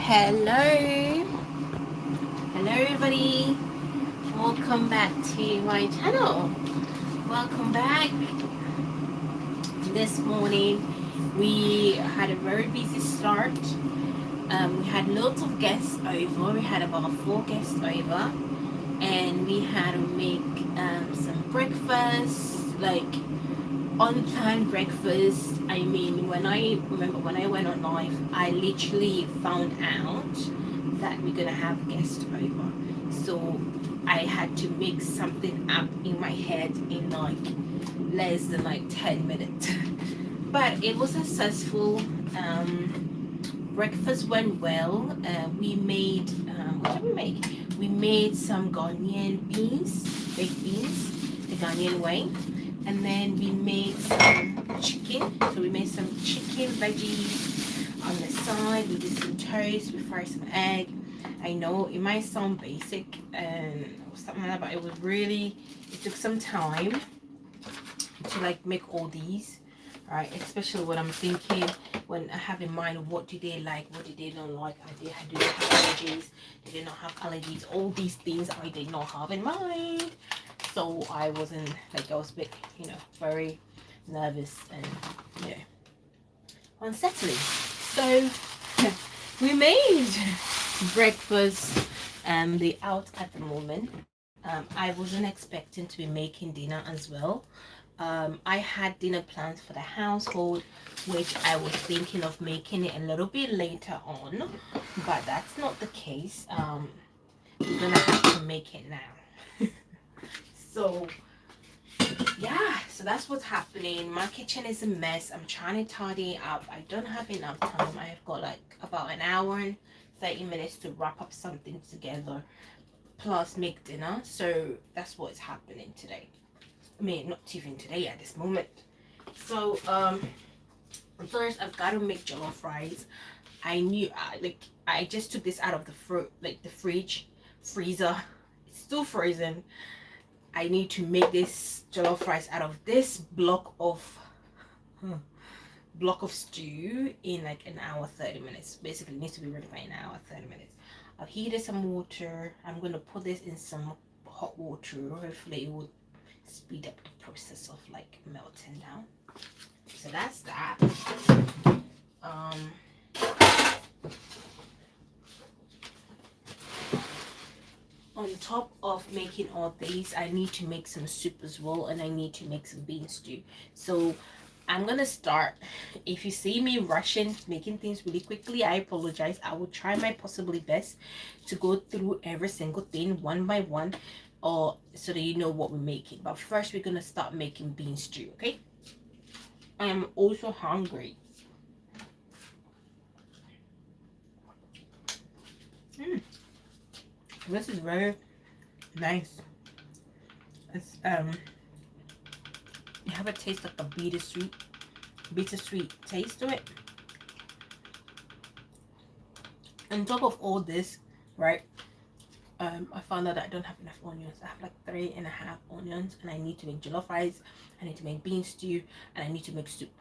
Hello everybody, welcome back to my channel. Welcome back. This morning we had a very busy start. We had lots of guests over. We had about 4 guests over, and we had to make some breakfast, like unplanned breakfast. I mean, when I went on live, I literally found out that we're gonna have guests over, so I had to make something up in my head in like less than like 10 minutes. But it was successful. Breakfast went well. We made what did we make? We made some Ghanaian beans, baked beans, the Ghanaian way, and then we made some chicken. So we made some chicken veggies on the side. We did some toast. We fried some egg. I know it might sound basic and something like that, but it took some time to like make all these. Right, especially when I'm thinking, when I have in mind what do they like, what do they not like, do they have allergies, do they not have allergies, all these things I did not have in mind. So I wasn't like, I was a bit, very nervous and unsettling. So we made breakfast. They out at the moment. I wasn't expecting to be making dinner as well. I had dinner plans for the household, which I was thinking of making it a little bit later on, but that's not the case. We're gonna have to make it now. So yeah, so that's what's happening. My kitchen is a mess. I'm trying to tidy up. I don't have enough time. I've got like about an hour and 30 minutes to wrap up something together, plus make dinner. So that's what's happening today. I mean, not even today at this moment. So first I've got to make jollof rice. I just took this out of the freezer. It's still frozen. I need to make this jollof rice out of this block of stew in like an hour 30 minutes. Basically it needs to be ready by an hour 30 minutes. I've heated some water. I'm gonna put this in some hot water. Hopefully it will speed up the process of like melting down. So that's that. On top of making all these, I need to make some soup as well, and I need to make some bean stew. So I'm gonna start. If you see me rushing, making things really quickly, I apologize. I will try my possibly best to go through every single thing one by one, or so that you know what we're making. But first we're gonna start making bean stew. Okay, I am also hungry. This is very nice. It's you have a taste of a bittersweet taste to it. On top of all this, right, I found out that I don't have enough onions. I have like 3.5 onions, and I need to make jollof rice, I need to make bean stew, and I need to make soup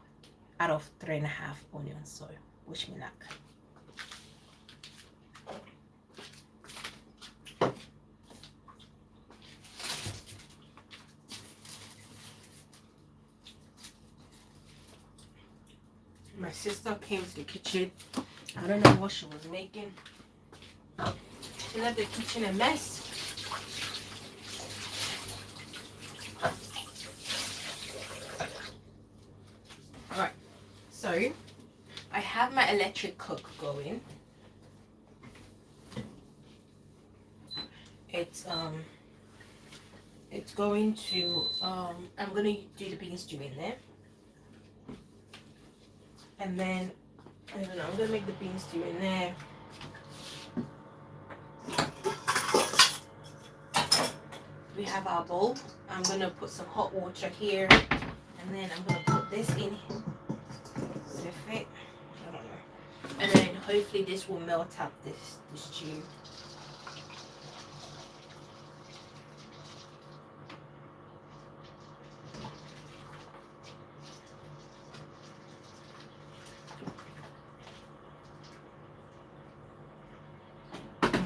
out of 3.5 onions. So wish me luck. My sister came to the kitchen. I don't know what she was making. She left the kitchen a mess. Alright, so I have my electric cook going. It's going to I'm gonna do the bean stew in there. And then I don't know, I'm gonna make the bean stew in there. We have our bowl. I'm gonna put some hot water here, and then I'm gonna put this in. Does it fit? I don't know. And then hopefully this will melt up this stew.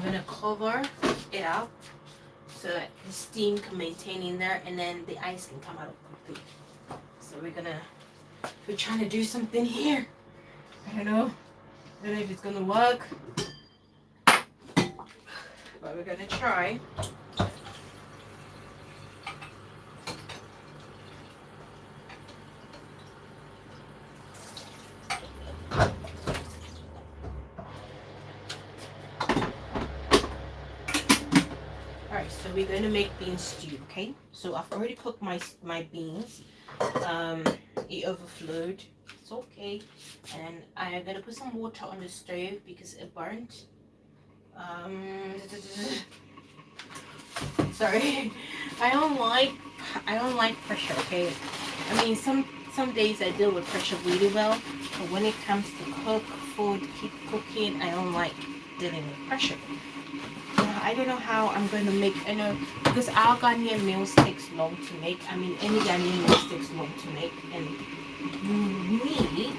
I'm gonna cover it up so that the steam can maintain in there, and then the ice can come out quickly. So we're trying to do something here. I don't know if it's gonna work, but we're gonna try. Alright, so we're going to make bean stew, okay? So I've already cooked my beans. It overflowed. It's okay. And I'm going to put some water on the stove because it burnt. Sorry. I don't like pressure, okay? I mean, some days I deal with pressure really well, but when it comes to cook food, keep cooking, I don't like dealing with pressure. I don't know how I'm going to make, I know, because our Ghanaian meals takes long to make. I mean, any Ghanaian meals takes long to make, and you need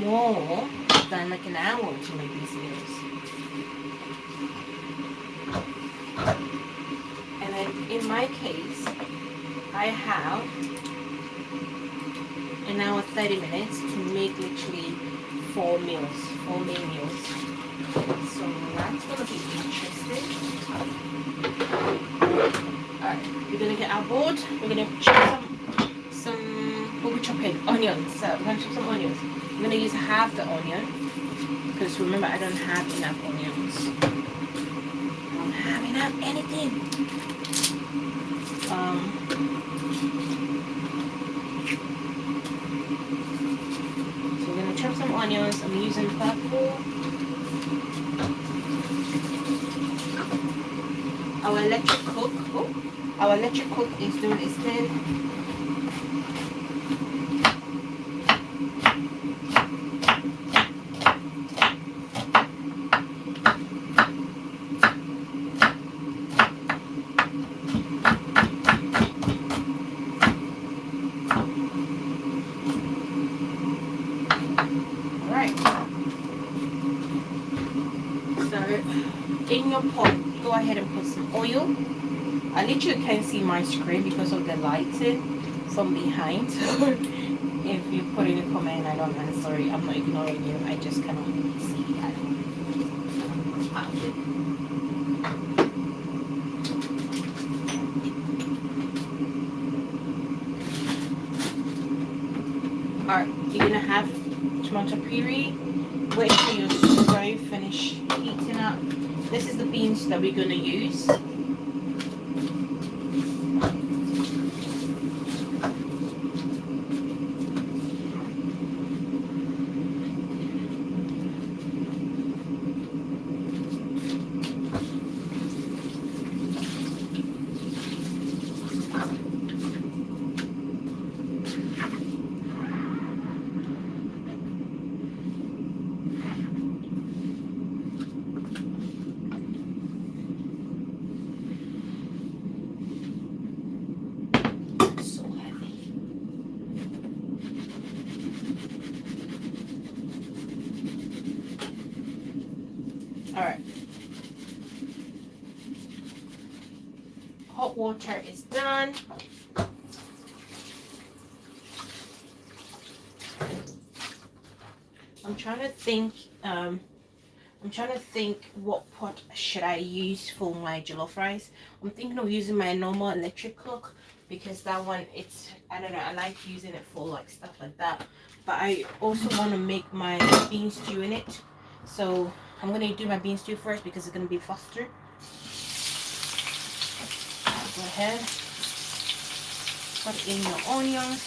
more than like an hour to make these meals. And then in my case, I have an hour 30 minutes to make literally 4 main meals. So that's gonna be interesting. Alright, we're gonna get our board. We're gonna chop some what we chopping? Onions. So we're gonna chop some onions. I'm gonna use half the onion because remember I don't have enough onions. I don't have enough anything. So we're gonna chop some onions. I'm using purple. Our electric cook is doing its thing. Alright. So in your pot, go ahead and put some oil. I literally can't see my screen because of the lighting from behind. So if you put in a comment, I don't know. Sorry, I'm not ignoring you. I just cannot see. I don't. Alright, you're gonna have tomato puree. Wait till your stove finish heating up. This is the beans that we're gonna use. Alright. Hot water is done. I'm trying to think what pot should I use for my jollof rice. I'm thinking of using my normal electric cook because that one, I don't know, I like using it for like stuff like that. But I also want to make my bean stew in it. So I'm going to do my bean stew first because it's going to be faster. Go ahead, put in your onions.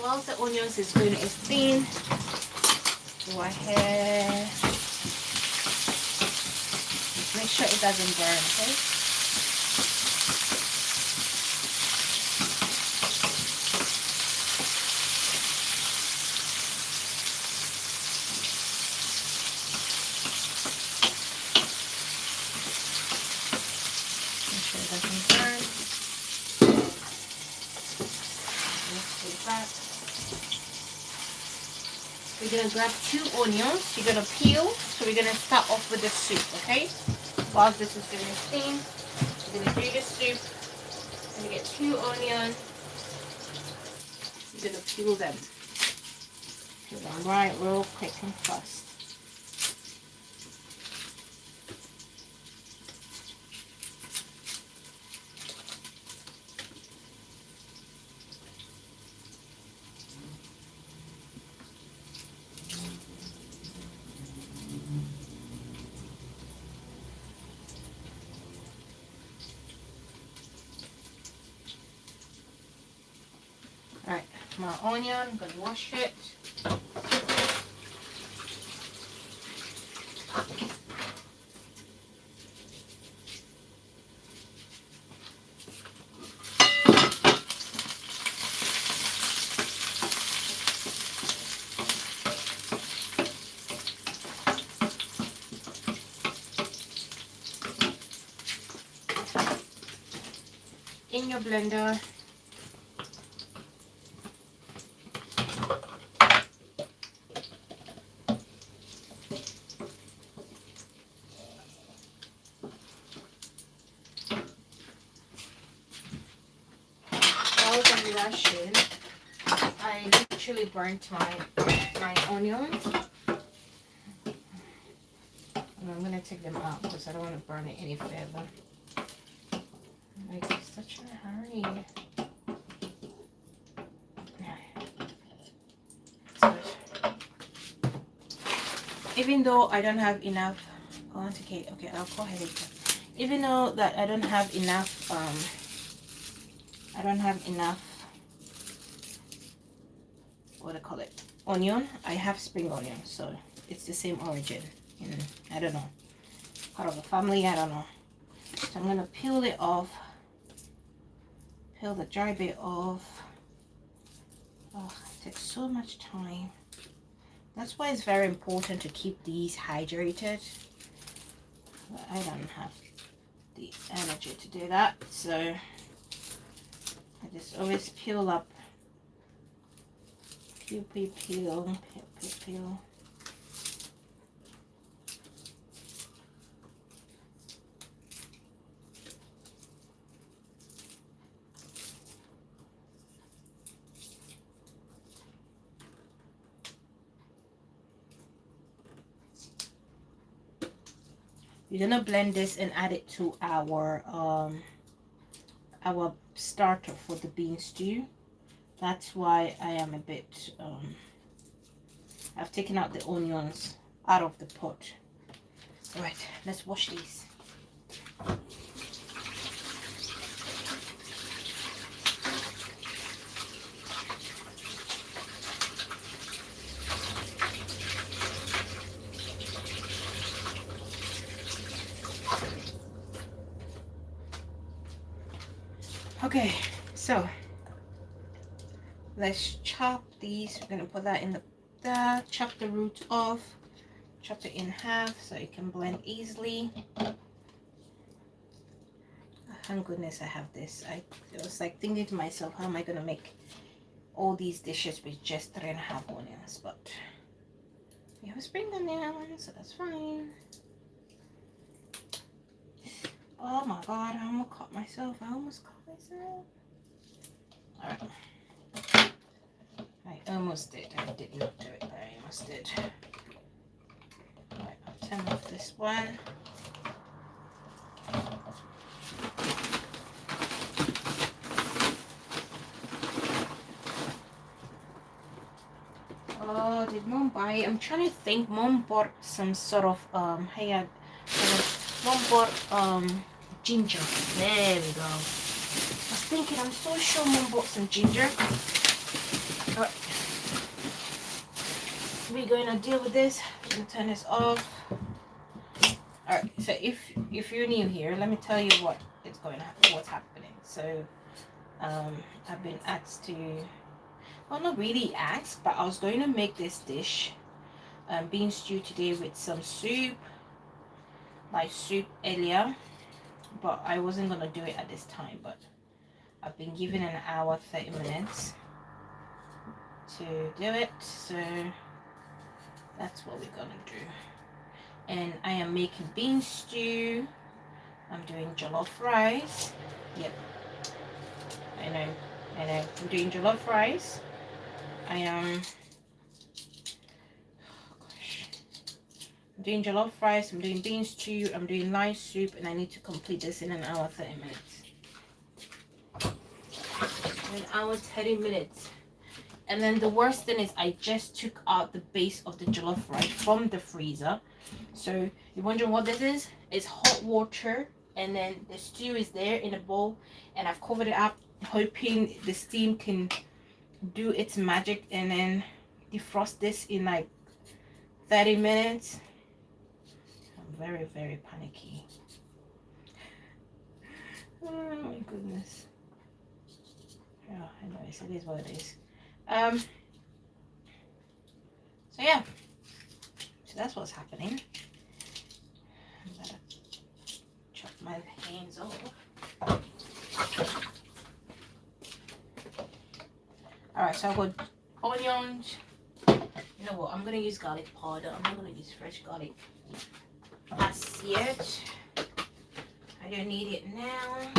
While the onions is doing its thing, go ahead. Make sure it doesn't burn, okay? We're gonna grab 2 onions. You're gonna peel. So we're gonna start off with the soup, okay? While this is doing its thing, we're gonna do the soup. We're gonna get 2 onions. You're gonna peel them. Peel them right real quick and fast. Alright, my onion, I'm gonna wash it. In your blender. I literally burnt my onions. And I'm gonna take them out because I don't want to burn it any further. Like, such a hurry. So, even though I don't have enough, I want to get, okay, I'll go ahead and even though that I don't have enough, what do I call it, onion. I have spring onion, so it's the same origin. I don't know, part of the family, I don't know. So I'm gonna peel it off, peel the dry bit off. Oh, it takes so much time. That's why it's very important to keep these hydrated. But I don't have the energy to do that, so I just always peel up. Peel. We're gonna blend this and add it to our starter for the bean stew. That's why I am a bit I've taken out the onions out of the pot. All right, let's wash these. Okay, so let's chop these. We're gonna put that in the chop the root off, chop it in half so it can blend easily. Oh, thank goodness I have this. I was like thinking to myself, how am I gonna make all these dishes with just 3.5 onions? But we have a spring onion, so that's fine. Oh my god, I almost caught myself. All right. I almost did. I did not do it. I almost did. Right, I'll turn off this one. Oh, did Mom buy it? I'm trying to think. Mom bought some sort of Mom bought ginger. There we go. I was thinking, I'm so sure Mom bought some ginger. All right. We're going to deal with this. I'm going to turn this off. All right, so if you're new here, let me tell you what is going to happen, what's happening. So I've been asked to, well, not really asked, but I was going to make this dish, bean stew today with some soup, my soup earlier, but I wasn't going to do it at this time. But I've been given an hour, 30 minutes to do it, so That's what we're gonna do. And I am making bean stew. I'm doing jollof rice. Yep, I know. I'm doing jollof rice. I am I'm doing jollof rice, I'm doing bean stew, I'm doing rice soup, and I need to complete this in an hour 30 minutes. An hour 30 minutes. And then the worst thing is I just took out the base of the jollof rice from the freezer. So you're wondering what this is? It's hot water, and then the stew is there in a bowl, and I've covered it up hoping the steam can do its magic and then defrost this in like 30 minutes. I'm very, very panicky. Oh my goodness. Yeah, anyways, it is what it is. So yeah, so that's what's happening. I'm gonna chop my hands off. Alright, so I've got onions. You know what, I'm gonna use garlic powder. I'm not gonna use fresh garlic as yet. I don't need it now.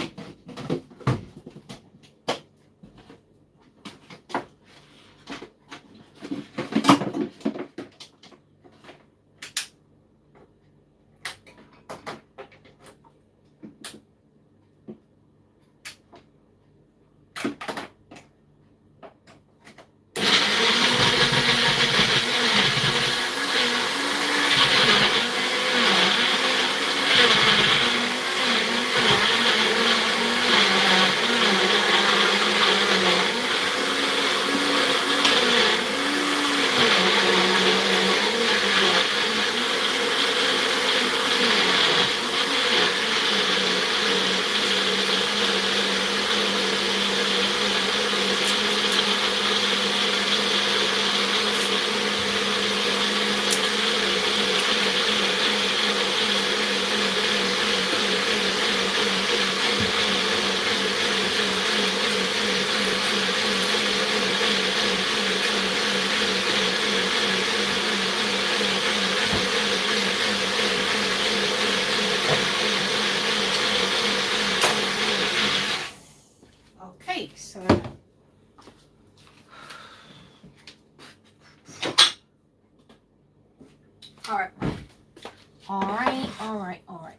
Okay, so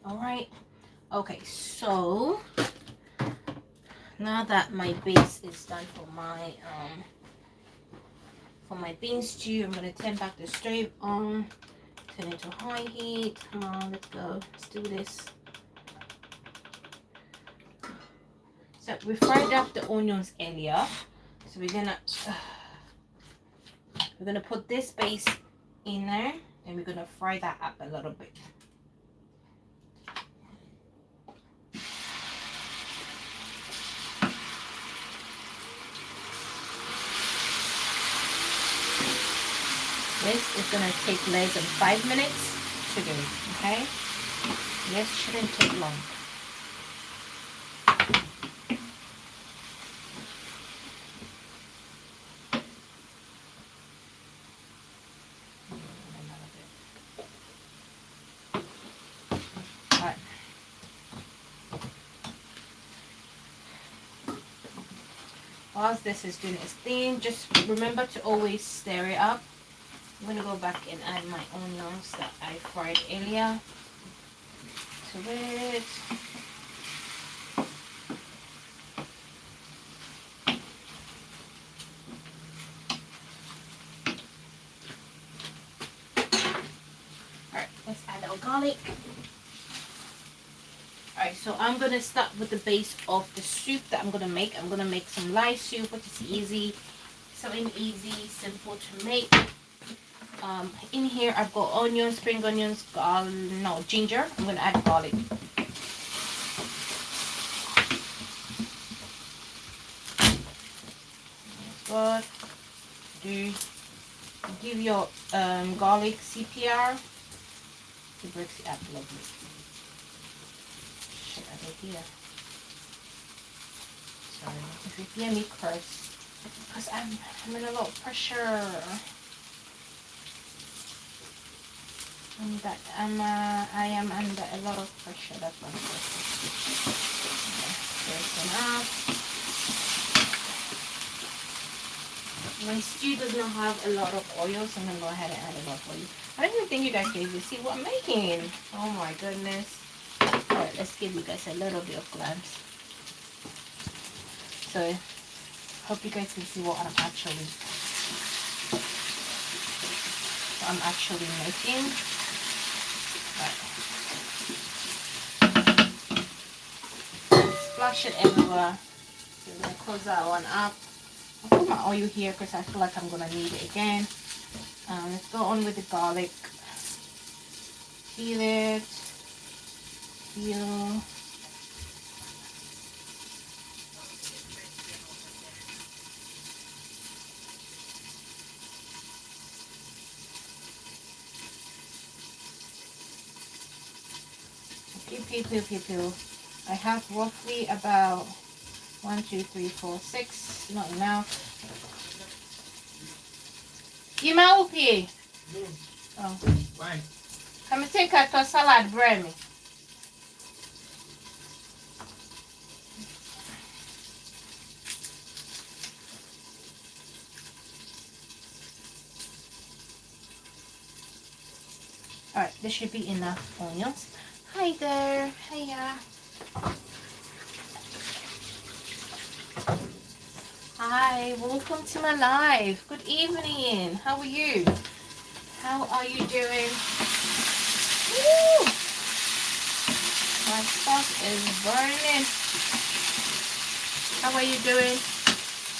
Alright. Okay, so now that my base is done for my bean stew, I'm gonna turn back the stove on, turn it to high heat. Come on, let's go. Let's do this. So we fried up the onions earlier, so we're gonna put this base in there, and we're gonna fry that up a little bit. This is gonna take less than 5 minutes to do, okay? This shouldn't take long. Alright. Whilst this is doing its thing, just remember to always stir it up. I'm going to go back and add my onions that I fried earlier to it. Alright, let's add our garlic. Alright, so I'm going to start with the base of the soup that I'm going to make. I'm going to make some light soup, which is easy. Something easy, simple to make. In here I've got onions, spring onions, ginger. I'm going to add garlic. Good. Give your garlic CPR. It breaks it up lovely. Shit, I don't hear. Sorry if you hear me curse, because I'm in a lot of pressure. And that I am under a lot of pressure. That's one question. Okay, up. My stew does not have a lot of oil, so I'm gonna go ahead and add a lot of oil. I don't even think you guys can even see what I'm making. Oh my goodness. Alright, let's give you guys a little bit of glance. So hope you guys can see what I'm actually making. Right. Splash it everywhere. So I'm gonna close that one up. I'll put my oil here because I feel like I'm gonna need it again. Let's go on with the garlic. Peel it. Peel. Peel. I have roughly about 1, 2, 3, 4, 6. Not enough. You mau pee? Oh. Why? Come and take out a salad, Grammy. Alright, there should be enough onions. Hi there. Hiya. Hi, welcome to my live. Good evening. How are you? How are you doing? Woo! My stuff is burning. How are you doing?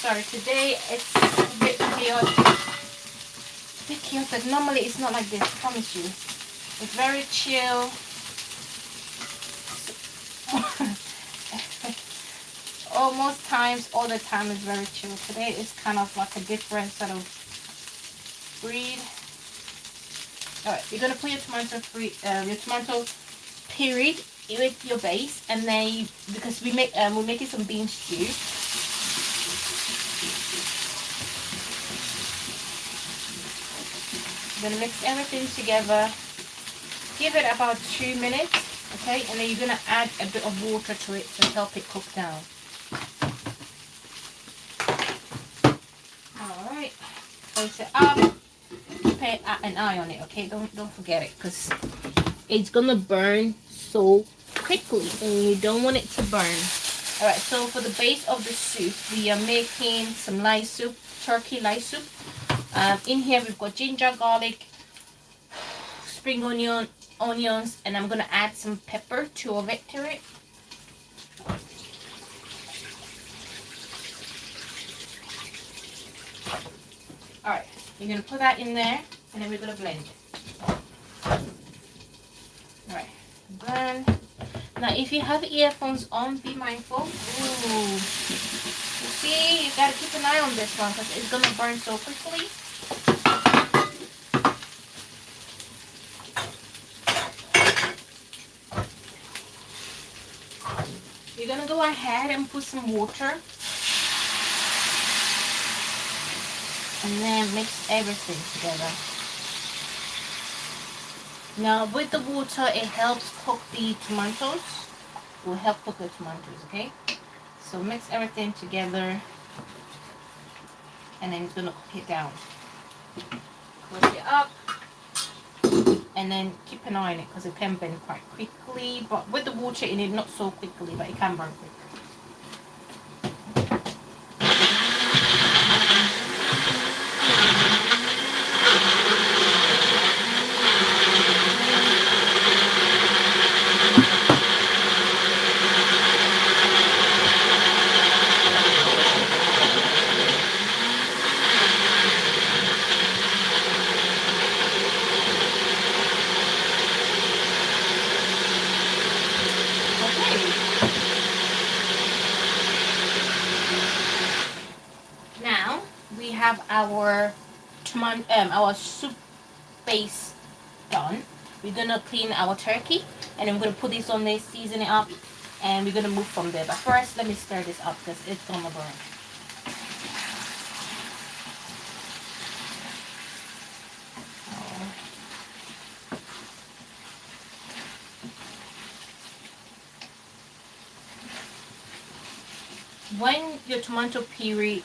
Sorry, today it's a bit chaotic. A bit chaotic. Normally it's not like this, I promise you. It's very chill. Almost times, all the time is very chill. Today is kind of like a different sort of breed. Alright, you're gonna put your tomato puree with your base, and then because we're making some bean stew. You're gonna mix everything together. Give it about 2 minutes, okay, and then you're gonna add a bit of water to it to help it cook down. Alright, close it up. Keep an eye on it, okay? Don't forget it, because it's gonna burn so quickly and you don't want it to burn. Alright, so for the base of the soup, we are making some light soup, turkey light soup. In here we've got ginger, garlic, spring onions, and I'm gonna add some pepper, 2 of it, to it. Alright, you're gonna put that in there, and then we're gonna blend it. Alright, blend. Now if you have earphones on, be mindful. Ooh. You see, you gotta keep an eye on this one because it's gonna burn so quickly. You're gonna go ahead and put some water. And then mix everything together. Now with the water, it helps cook the tomatoes. It will help cook the tomatoes, okay? So mix everything together. And then it's gonna cook it down. Close it up. And then keep an eye on it because it can burn quite quickly. But with the water in it, not so quickly, but it can burn quickly. Have our soup base done. We're gonna clean our turkey, and then we're gonna put this on there, season it up, and we're gonna move from there. But first, let me stir this up because it's gonna burn. when your tomato puree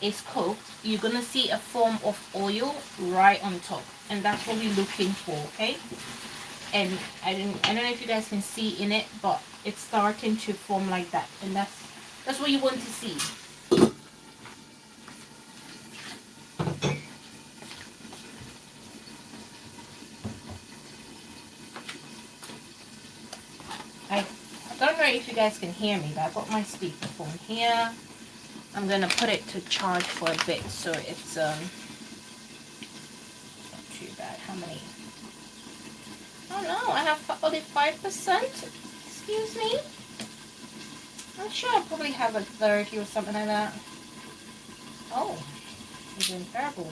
is cooked, you're gonna see a form of oil right on top, and that's what we're looking for, okay? And I don't know if you guys can see in it, but it's starting to form like that, and that's what you want to see. I don't know if you guys can hear me, but I got my speakerphone here. I'm gonna put it to charge for a bit, so it's not too bad. How many? Oh no, I have only 5%. Excuse me. I'm sure I probably have a 30 or something like that. Oh, I'm doing terrible.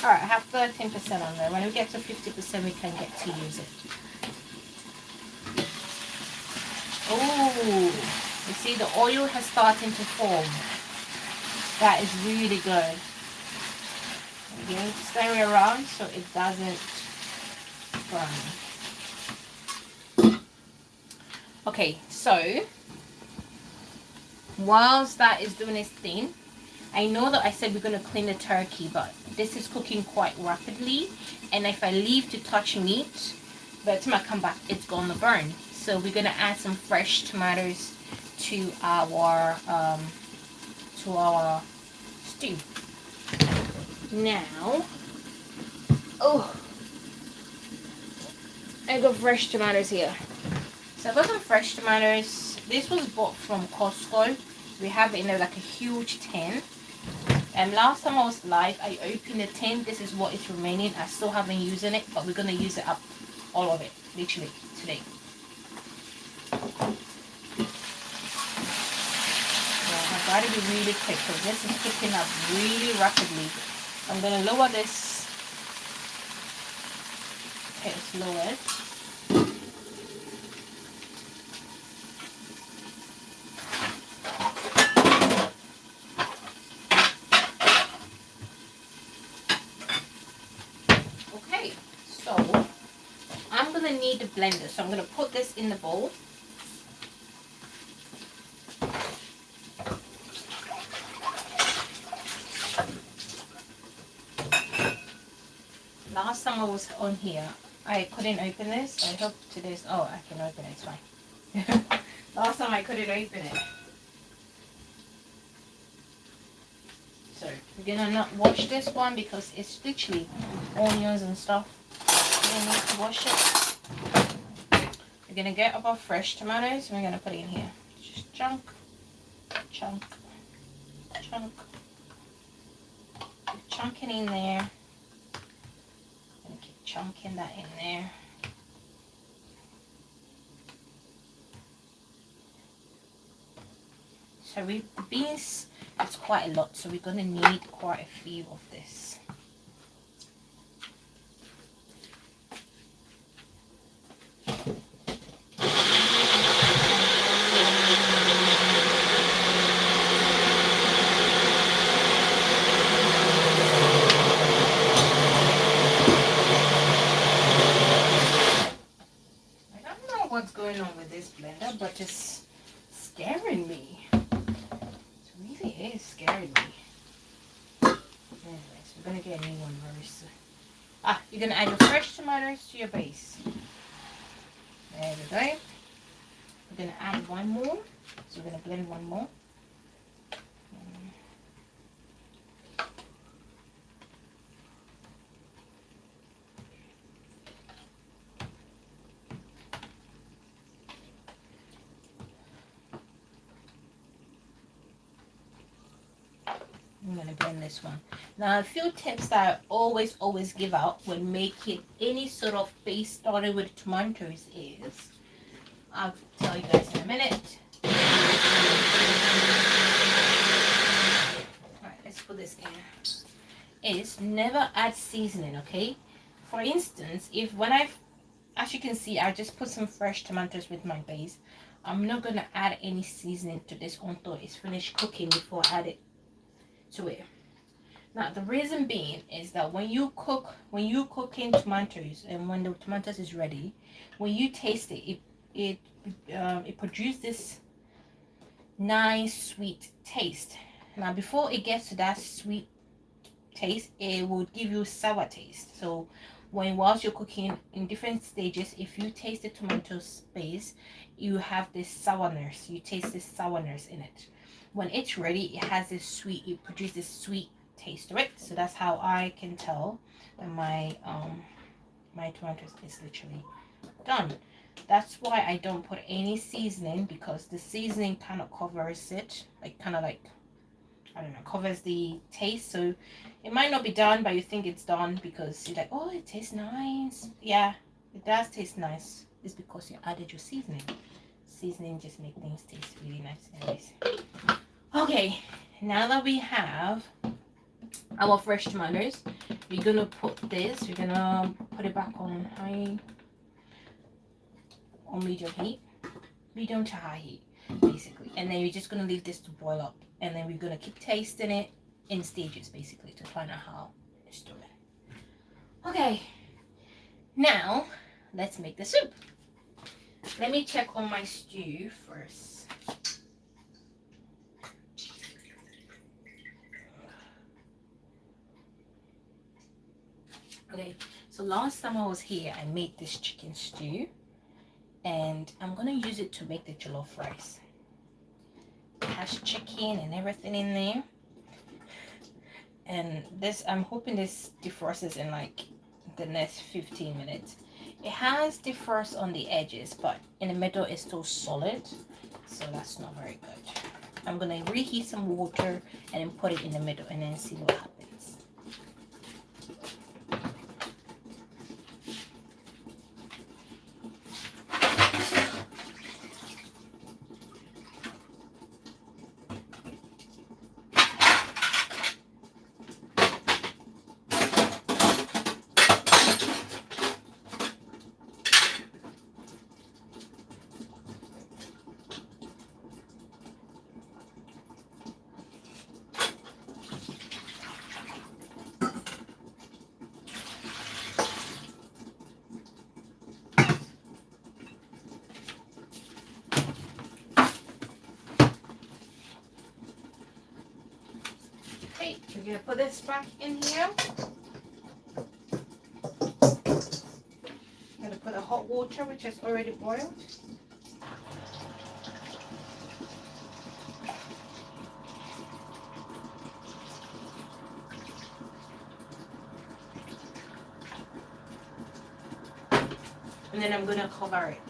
Alright, I have 13% on there. When we get to 50%, we can get to use it. Oh, you see the oil has started to form. That is really good. Again, stir it around so it doesn't burn. Okay, so whilst that is doing its thing, I know that I said we're going to clean the turkey, but this is cooking quite rapidly, and if I leave to touch meat, by the time I come back, it's going to burn. So we're going to add some fresh tomatoes to our stew. Now, oh, I got fresh tomatoes here. So I got some fresh tomatoes. This was bought from Costco. We have it in like a huge tin. And last time I was live, I opened the tin. This is what is remaining. I still haven't used it, but we're going to use it up, all of it, literally, today. I've got to be really quick because this is cooking up really rapidly. I'm going to lower this. Okay, it's lowered. Okay, so I'm going to need the blender. So I'm going to put this in the bowl. Last time I was on here, I couldn't open this. I hope today's... Oh, I can open it. It's fine. Last time I couldn't open it. So we're going to not wash this one because it's literally onions and stuff. We don't need to wash it. We're going to get our fresh tomatoes and we're going to put it in here. Just chunk, chunk, chunk. Keep chunking in there. Keep chunking that in there. So the beans, it's quite a lot, so we're going to need quite a few of this. What's going on with this blender, but it's scaring me. It really is scaring me. Anyways, we're gonna get a new one very soon. You're gonna add your fresh tomatoes to your base. There we go. We're gonna add one more. So we're gonna blend one more. I'm going to blend this one. Now, a few tips that I always give out when making any sort of base started with tomatoes is, I'll tell you guys in a minute. Alright, let's put this in. Is never add seasoning, okay? For instance, as you can see, I just put some fresh tomatoes with my base. I'm not going to add any seasoning to this until it's finished cooking before I add it to it. Now the reason being is that when you cook in tomatoes and when the tomatoes is ready, when you taste it, it produces this nice sweet taste. Now before it gets to that sweet taste, it will give you sour taste. So whilst you're cooking in different stages, if you taste the tomato paste, you have this sourness, you taste this sourness in it. When it's ready, it has this sweet, it produces this sweet taste to it. So that's how I can tell that my tomatoes is literally done. That's why I don't put any seasoning, because the seasoning kind of covers it, like kind of like, I don't know, covers the taste. So it might not be done, but you think it's done because you're like, oh, it tastes nice. Yeah, it does taste nice. It's because you added your seasoning. Seasoning just make things taste really nice anyways. Okay, now that we have our fresh tomatoes, we're gonna put this, we're gonna put it back on high or medium heat, medium to high heat basically, and then we're just gonna leave this to boil up, and then we're gonna keep tasting it in stages basically to find out how it's doing. Okay, now let's make the soup. Let me check on my stew first. Okay, so last time I was here, I made this chicken stew, and I'm gonna use it to make the jollof rice. It has chicken and everything in there, and this, I'm hoping this defrosts in like the next 15 minutes. It has defrost on the edges, but in the middle it's still solid, so that's not very good. I'm gonna reheat some water and then put it in the middle and then see what happens. Okay, we're gonna put this back in here. I'm gonna put the hot water, which is already boiled. And then I'm gonna cover it.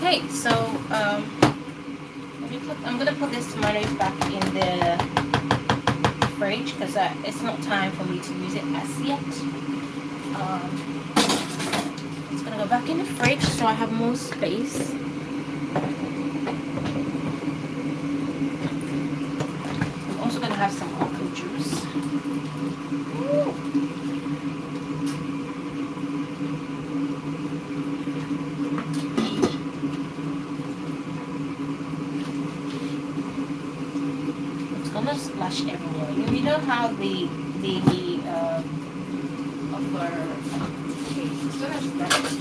Okay, so I'm gonna put this tomatoes back in the fridge because it's not time for me to use it as yet. go back in the fridge so I have more space. I'm also going to have some apple juice. Ooh. It's going to splash everywhere. You know how the upper... Okay, it's going to splash.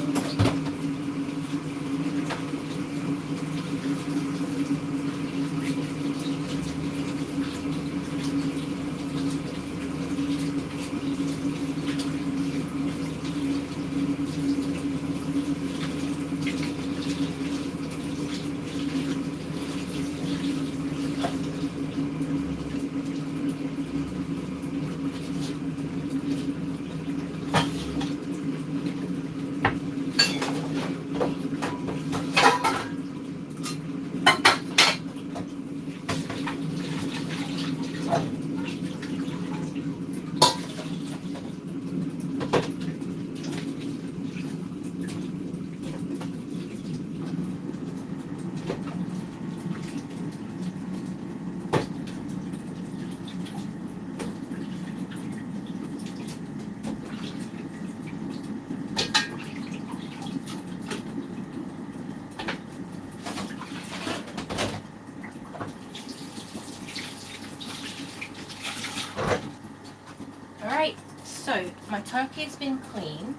Alright, so my turkey has been cleaned.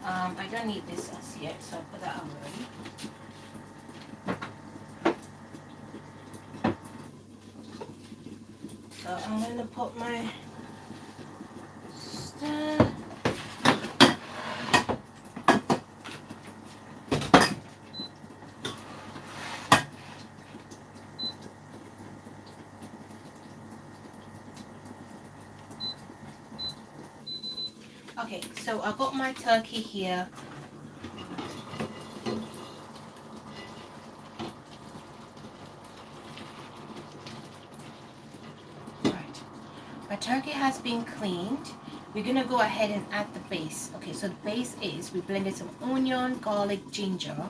I don't need this as yet, so I'll put that away. So I'm going to put my stuff. Okay, so I got my turkey here. Right. My turkey has been cleaned. We're gonna go ahead and add the base. Okay, so the base is we blended some onion, garlic, ginger,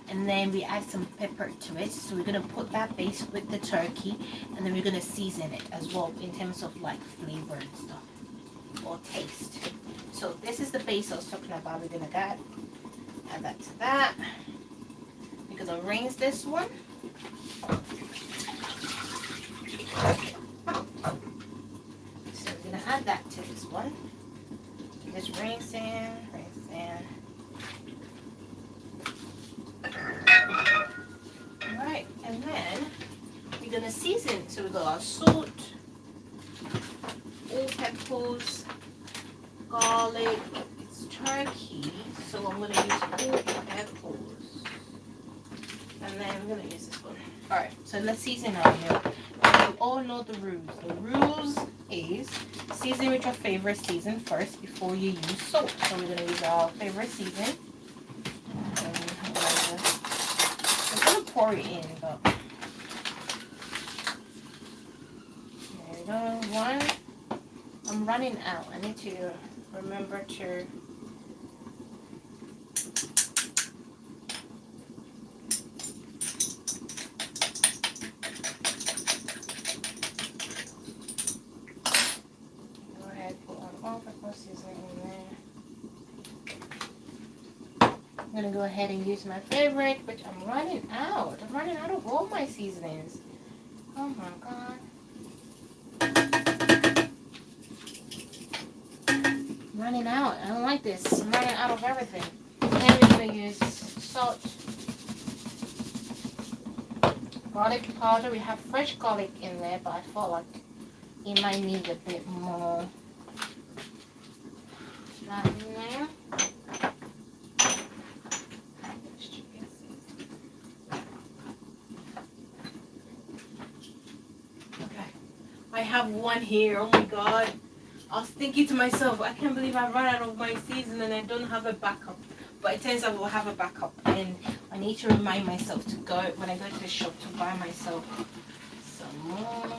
and then we add some pepper to it. So we're gonna put that base with the turkey, and then we're gonna season it as well in terms of like flavor and stuff or taste. So this is the base I was talking about. We're gonna add that to that. We're gonna rinse this one. So we're gonna add that to this one. Just rinse in, rinse in. Alright, and then we're gonna season. So we got our salt, all peppers, garlic. It's turkey, so I'm going to use all peppers, and then I'm going to use this one. Alright, so let's season our meal. You all know the rules. The rules is season with your favorite season first before you use salt. So we're going to use our favorite season. I'm going to pour it in, but there we go. One. I'm running out. I need to remember to go ahead, put on all pepper seasoning in there. I'm gonna go ahead and use my favorite, which I'm running out. I'm running out of all my seasonings. Oh my god. Running out. I don't like this. I'm running out of everything. Then we're going to use salt, garlic powder. We have fresh garlic in there, but I felt like it might need a bit more. That in there. Okay. I have one here. Oh my god. I was thinking to myself, I can't believe I ran out of my season and I don't have a backup. But it turns out I will have a backup, and I need to remind myself to go, when I go to the shop, to buy myself some more.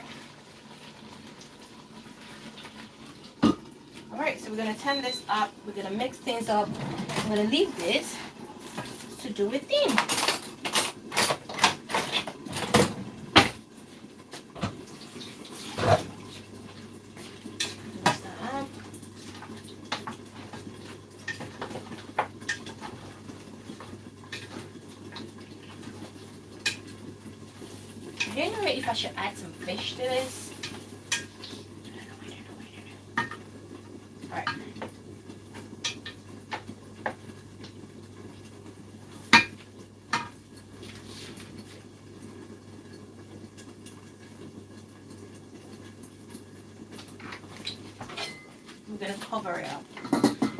Alright, so we're going to turn this up. We're going to mix things up. I'm going to leave this to do its thing. I don't know if I should add some fish to this. Alright. I'm going to cover it up.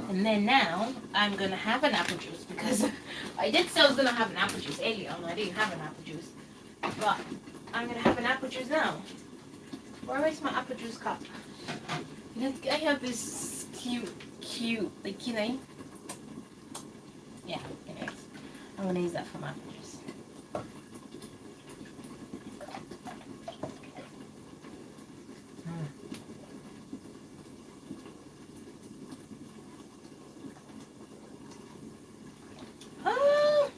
And then now I'm going to have an apple juice because I did say I was going to have an apple juice earlier and I didn't have an apple juice. But I'm going to have an apple juice now. Where is my apple juice cup? You know, I have this cute, like, you know. Yeah, anyways. I'm going to use that for my apple juice. Oh,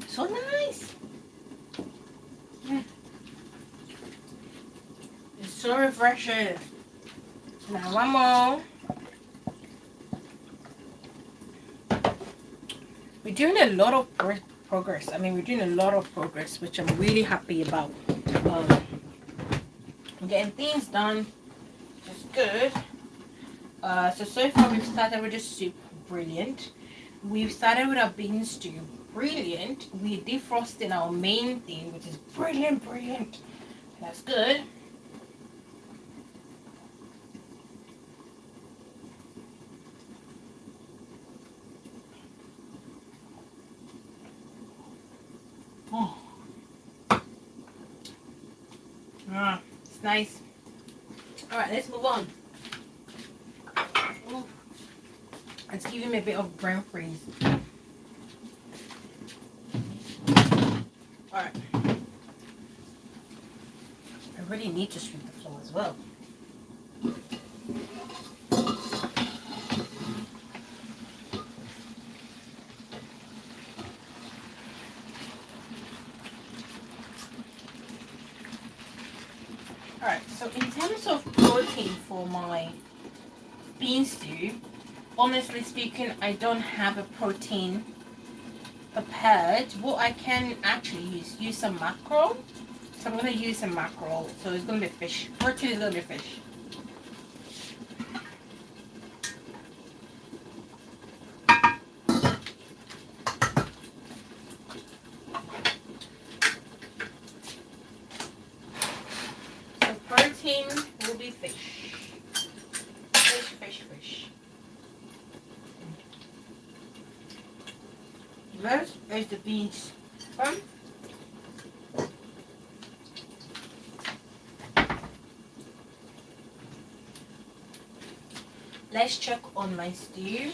so nice. It's so refreshing. Now one more. We're doing a lot of progress. I mean, we're doing a lot of progress, which I'm really happy about. Getting things done, which is good. So far we've started with the soup, brilliant. We've started with our bean stew, brilliant. We're defrosting our main thing, which is brilliant. That's good. Oh. It's nice. Alright, let's move on. Ooh. It's giving me a bit of brain freeze. Alright. I really need to sweep the floor as well. Alright, so in terms of protein for my bean stew, honestly speaking, I don't have a protein prepared. What I can actually use some mackerel. So I'm going to use some mackerel. So it's going to be fish. Protein is going to be fish. So protein will be fish. Fish. Next is the beans. Let's check on my stew.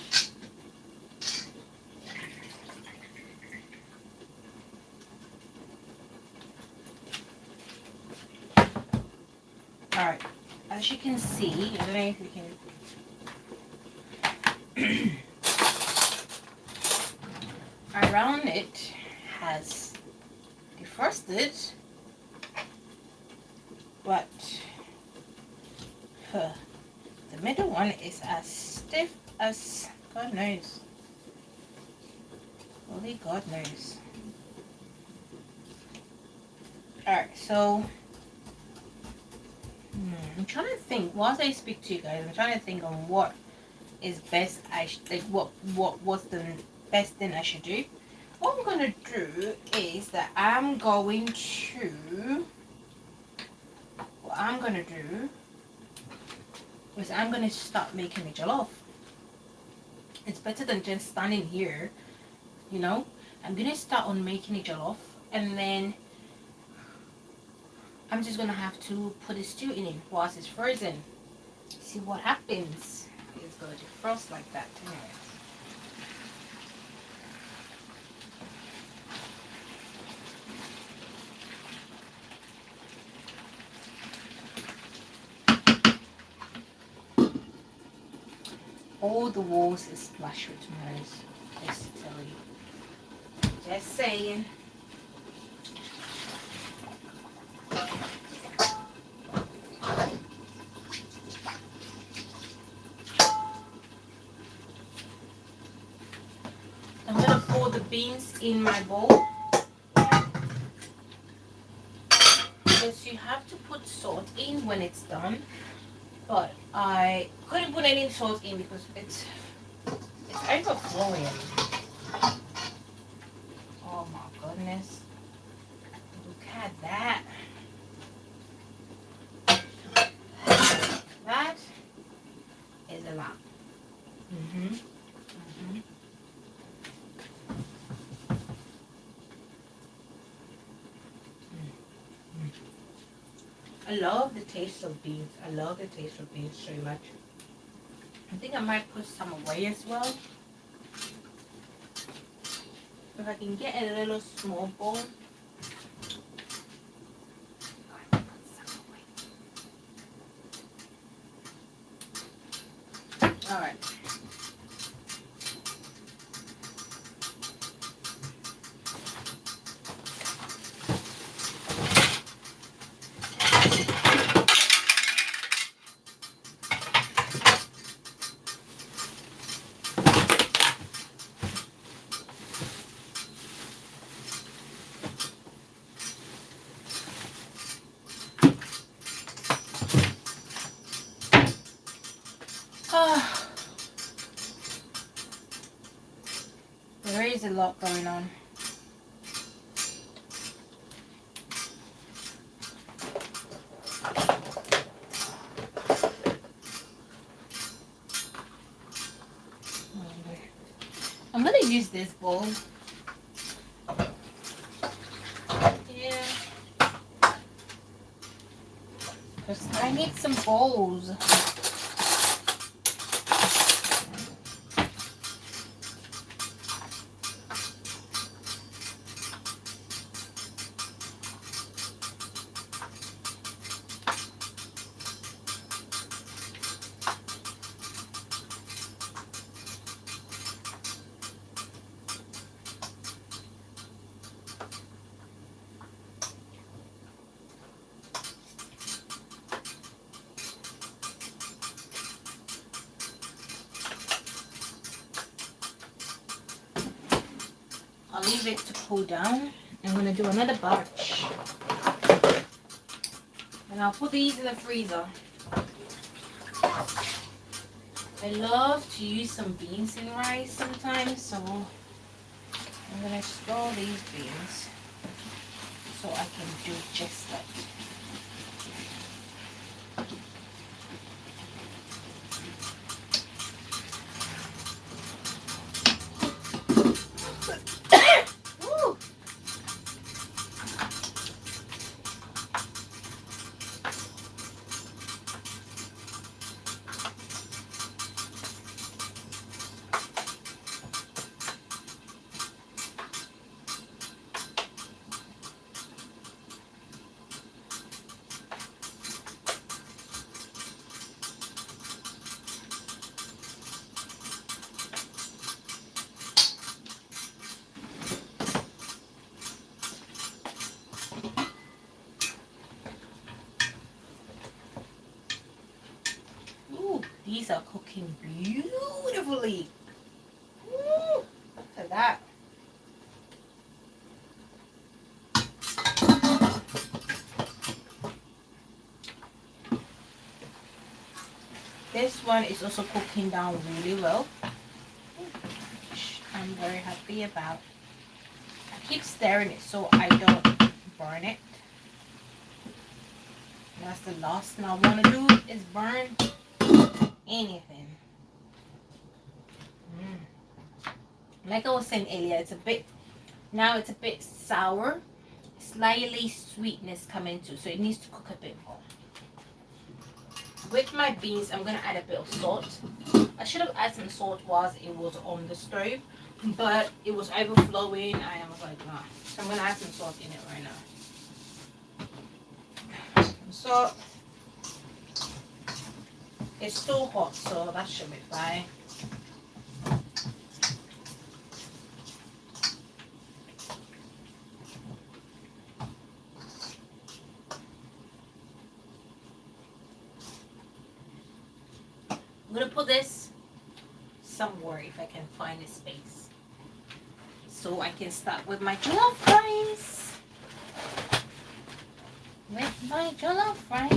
Alright, as you can see, I don't know if we can. Around it has defrosted, but the middle one is as stiff as God knows. Only God knows. Alright, so I'm trying to think whilst I speak to you guys. I'm trying to think on what is best. What's the best thing I should do. What I'm gonna do is that I'm going to start making a jollof. It's better than just standing here, you know. I'm gonna start on making a jollof, and then I'm just gonna have to put a stew in it whilst it's frozen. See what happens. It's gonna defrost like that. Anyways. all the walls is flush with tomatoes. Just to tell you. Just saying. I'm gonna pour the beans in my bowl. Because you have to put salt in when it's done. But I couldn't put any salt in because it's overflowing. Oh my goodness. Look at that. That is a lot. I love the taste of beans. I love the taste of beans so much. I think I might put some away as well. If I can get a little small bowl. All right. There is a lot going on. I'm gonna use this bowl. Yeah. Because I need some bowls. I'll leave it to cool down. I'm going to do another batch. And I'll put these in the freezer. I love to use some beans in rice sometimes, so I'm going to store these beans so I can do just that. These are cooking beautifully. Woo, look at that. This one is also cooking down really well, which I'm very happy about. I keep stirring it so I don't burn it. That's the last thing I want to do is burn anything. Like I was saying earlier, it's a bit sour, slightly sweetness coming too, so it needs to cook a bit more. With my beans, I'm gonna add a bit of salt. I should have added some salt whilst it was on the stove, but it was overflowing and I was like, nah. So I'm gonna add some salt in it right now. So it's still hot, so that should be fine. I'm gonna put this somewhere if I can find a space, so I can start with my jollof rice. With my jollof rice.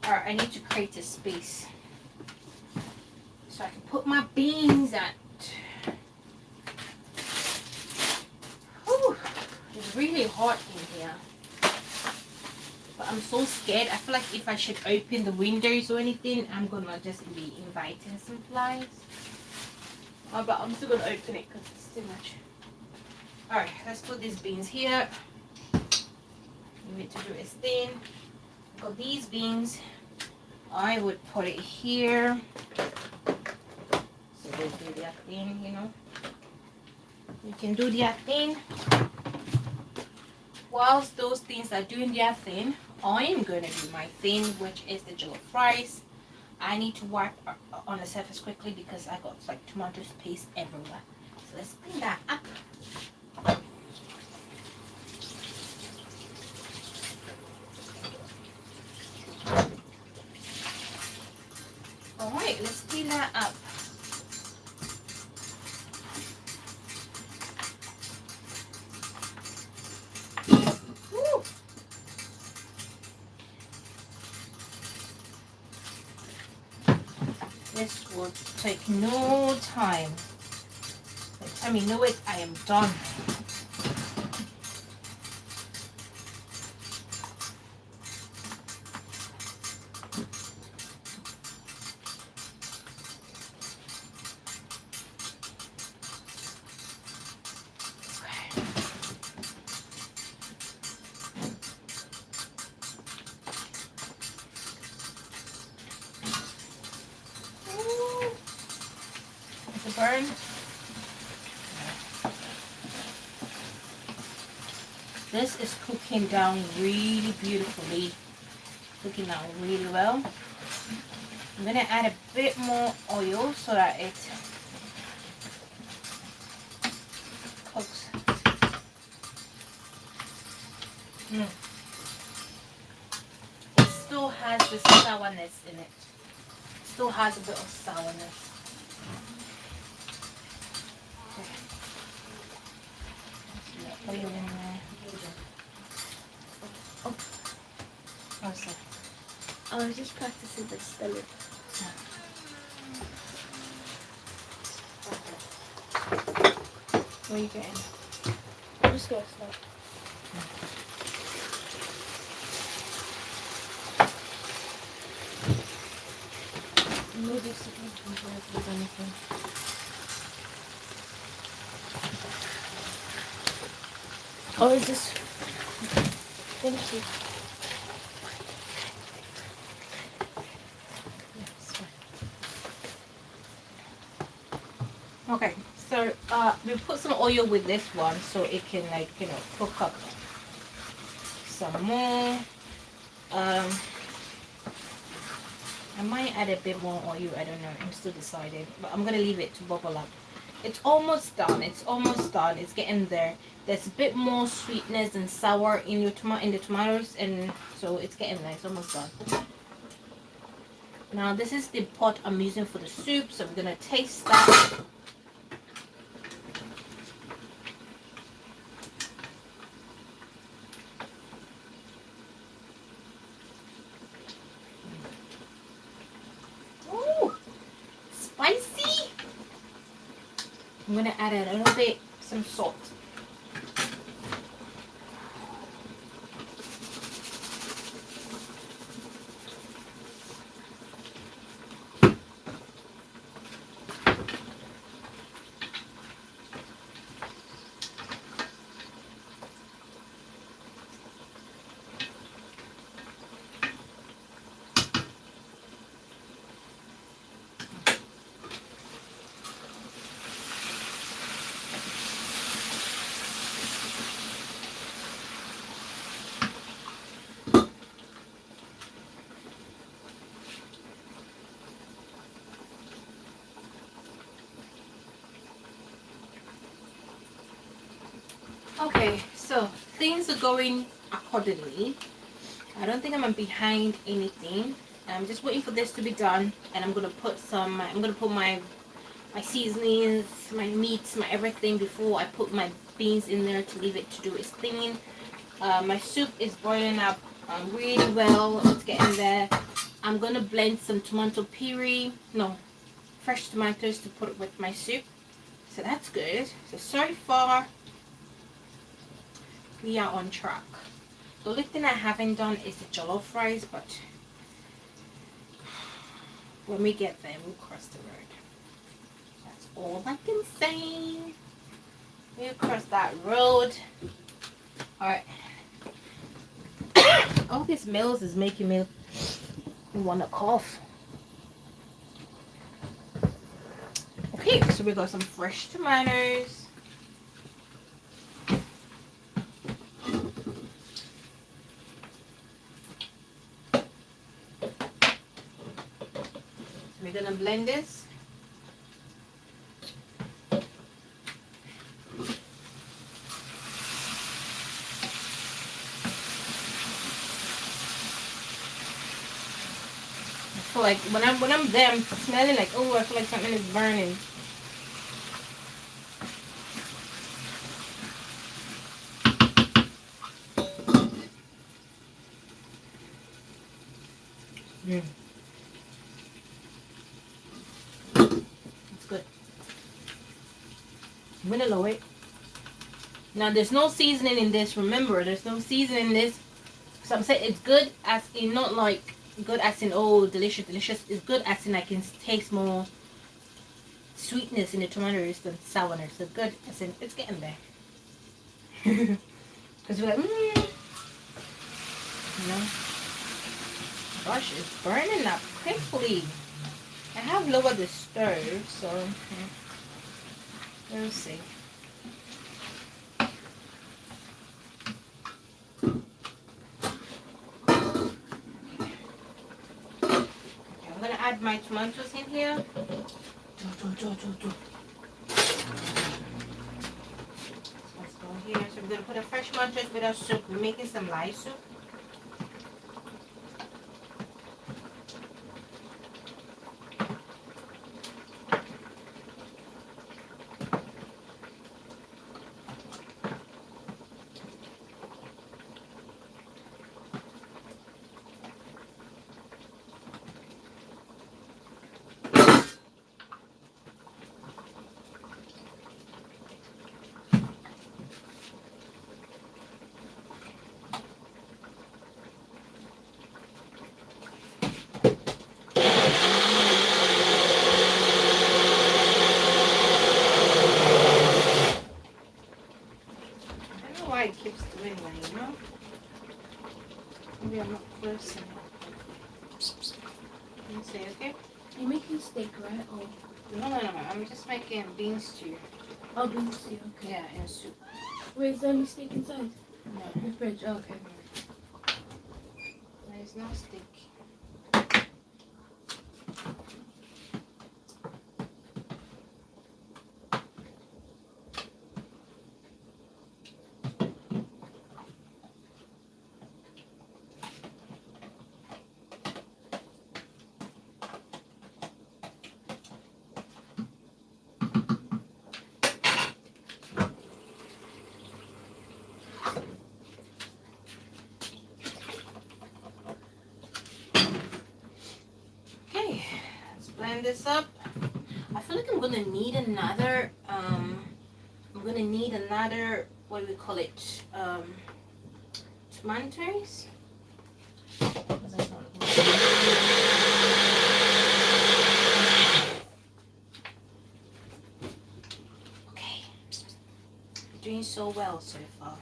Alright, I need to create a space so I can put my beans at. Whew, it's really hot in here. But I'm so scared. I feel like if I should open the windows or anything, I'm gonna just be inviting some flies. But I'm still gonna open it because it's too much. Alright, let's put these beans here. Leave it to do its thing. Got these beans. I would put it here. So they do their thing, you know. You can do their thing. Whilst those things are doing their thing, I'm going to do my thing, which is the jollof rice. I need to wipe on the surface quickly because I got like tomato paste everywhere. So let's clean that up. Alright, let's clean that up. Woo. This will take no time. By the time you know it, I am done. Burn. This is cooking down really beautifully, cooking down really well. I'm going to add a bit more oil so that it cooks. It still has the sourness in it. Still has a bit of sourness. Oil in there. Oh, sorry. I was just practicing the spelling. Where are you getting? I'm just going to start. Maybe something with anything. Oh, is this? Thank you. Okay, so we put some oil with this one so it can, like, you know, cook up some more. I might add a bit more oil, I don't know, I'm still deciding, but I'm gonna leave it to bubble up. It's almost done. It's almost done. It's getting there. There's a bit more sweetness and sour in your in the tomatoes, and so it's getting there. It's almost done. Now this is the pot I'm using for the soup, so we're gonna taste that. Ooh, spicy. I'm gonna add a little bit, some salt. Okay, so things are going accordingly. I don't think I'm behind anything. I'm just waiting for this to be done, and I'm gonna put my seasonings, my meats, my everything before I put my beans in there to leave it to do its thing. My soup is boiling up really well. It's getting there. I'm gonna blend some tomato puree, no, fresh tomatoes to put with my soup. So that's good. So far we are on track. The only thing I haven't done is the jollof rice, but when we get there, we'll cross the road. That's all I can say. We'll cross that road. Alright. All these meals is making me want to cough. Okay, so we got some fresh tomatoes. We're gonna blend this. So like when I'm there, I'm smelling like, oh, I feel like something is burning. It's good. Vanilla, wait. Now there's no seasoning in this. Remember, there's no seasoning in this. So I'm saying it's good as in, not like good as in, oh, delicious. It's good as in I can taste more sweetness in the tomatoes than sourness. So good as in it's getting there. Because we're like, you know, gosh, it's burning up quickly. I have lowered the stove, so we'll see. I'm gonna add my tomatoes in here. Let's go here. So we're gonna put a fresh tomatoes with our soup. We're making some light soup. It keeps doing that, you know? Maybe I'm not close enough. Let me see, okay? You're making steak, right? Oh. No. I'm just making bean stew. Oh, bean stew, okay. Yeah, and soup. Wait, is there any steak inside? No. The fridge, oh, okay. There's no steak. Blend this up. I feel like I'm gonna need another what do we call it, tomatoes. Okay, doing so well so far.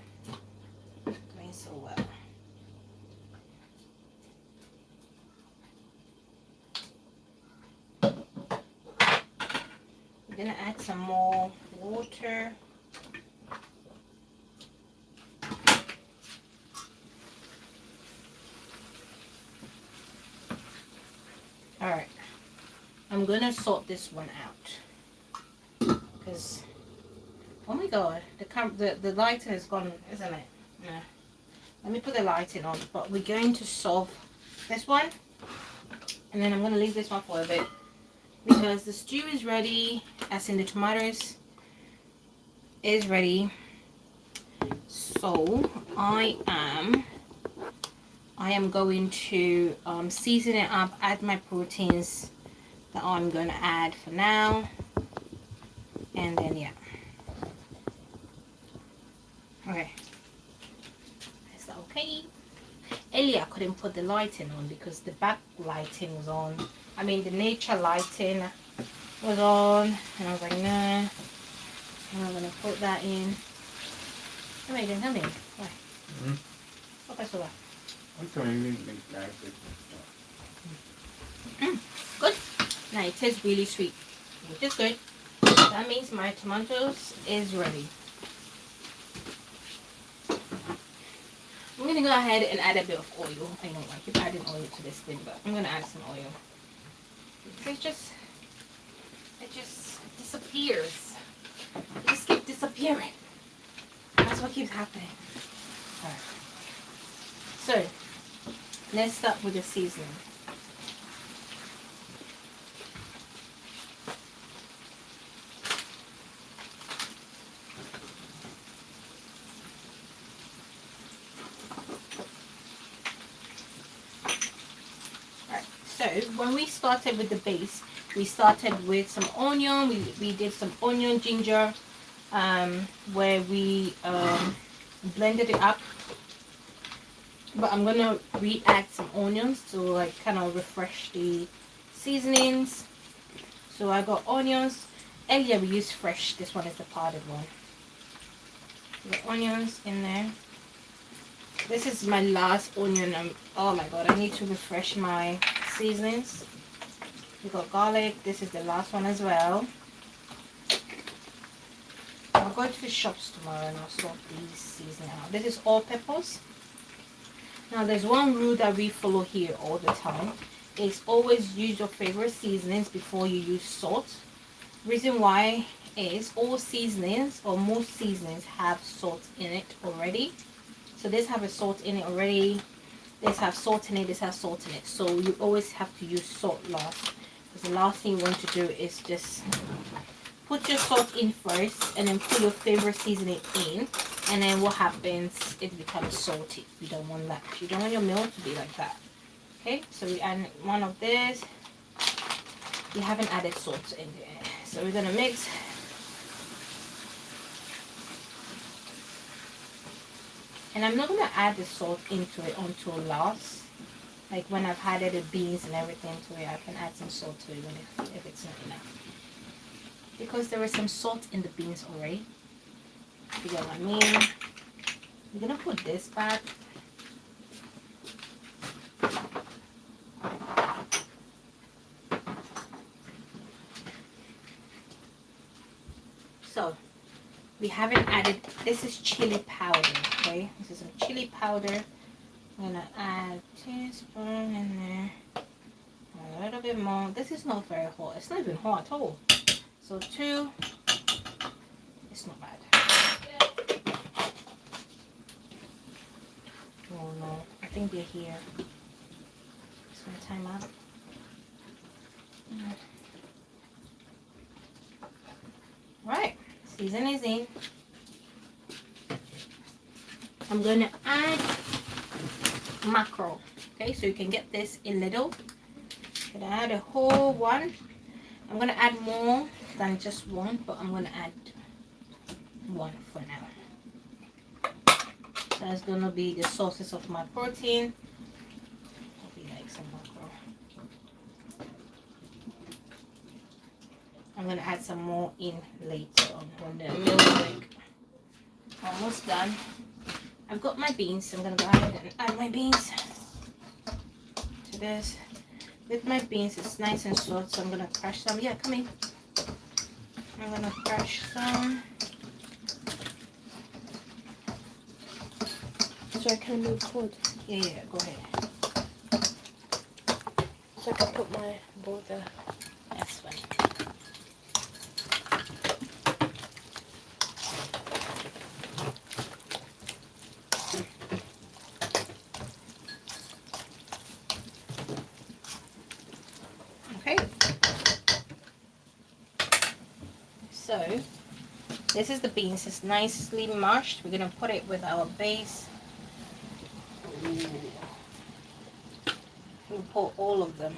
Doing so well. I'm gonna add some more water. All right, I'm gonna sort this one out because, oh my god, the lighter is gone, isn't it? Yeah. Let me put the lighting on, but we're going to solve this one. And then I'm going to leave this one for a bit because the stew is ready, as in the tomatoes is ready. So I am going to season it up, add my proteins that I'm going to add for now, and then yeah. Okay, is that okay? Earlier I couldn't put the lighting on because the back lighting was on. I mean the nature lighting was on, and I was like, nah, I'm not gonna put that in. Come here, come here. Why? Okay, so what? Good. Now it tastes really sweet, which is good. That means my tomatoes is ready. I'm gonna go ahead and add a bit of oil. I know I keep adding oil to this thing, but I'm gonna add some oil. It just disappears. It just keeps disappearing. That's what keeps happening. Alright. So let's start with the seasoning. So when we started with the base, we started with some onion. We did some onion, ginger, where we blended it up. But I'm gonna re-add some onions to like kind of refresh the seasonings. So I got onions. Earlier we used fresh. This one is the powdered one. The onions in there. This is my last onion. Oh my god, I need to refresh my seasonings. We got garlic. This is the last one as well. I'll go to the shops tomorrow and I'll sort these seasonings out. This is all peppers. Now there's one rule that we follow here all the time. Is always use your favorite seasonings before you use salt. Reason why is all seasonings or most seasonings have salt in it already. So this have a salt in it already. This has salt in it. This has salt in it. So you always have to use salt last. Because the last thing you want to do is just put your salt in first and then put your favorite seasoning in. And then what happens? It becomes salty. You don't want that. You don't want your meal to be like that. Okay, so we add one of this. We haven't added salt in there. So we're going to mix. And I'm not going to add the salt into it until last. Like when I've added the beans and everything to it, I can add some salt to it if it's not enough. Because there is some salt in the beans already. You get what I mean? I'm going to put this back. So, we haven't added, this is chili powder, okay? This is some chili powder. I'm going to add a teaspoon in there. A little bit more. This is not very hot. It's not even hot at all. So 2. It's not bad. Oh no, I think they're here. It's going to time out. Right, season is in. I'm going to add mackerel. Okay, so you can get this in little. I'm going to add a whole one. I'm going to add more than just one, but I'm going to add one for now. That's going to be the sources of my protein. Maybe like some mackerel. I'm going to add some more in later on when the meal is like almost done. I've got my beans, so I'm going to go ahead and add my beans to this. With my beans, it's nice and soft, so I'm going to crush some. Yeah, come in. I'm going to crush some. So I can move forward. Yeah, go ahead. So I can put my bowl there. That's fine. So this is the beans. It's nicely mashed. We're gonna put it with our base. We'll put all of them.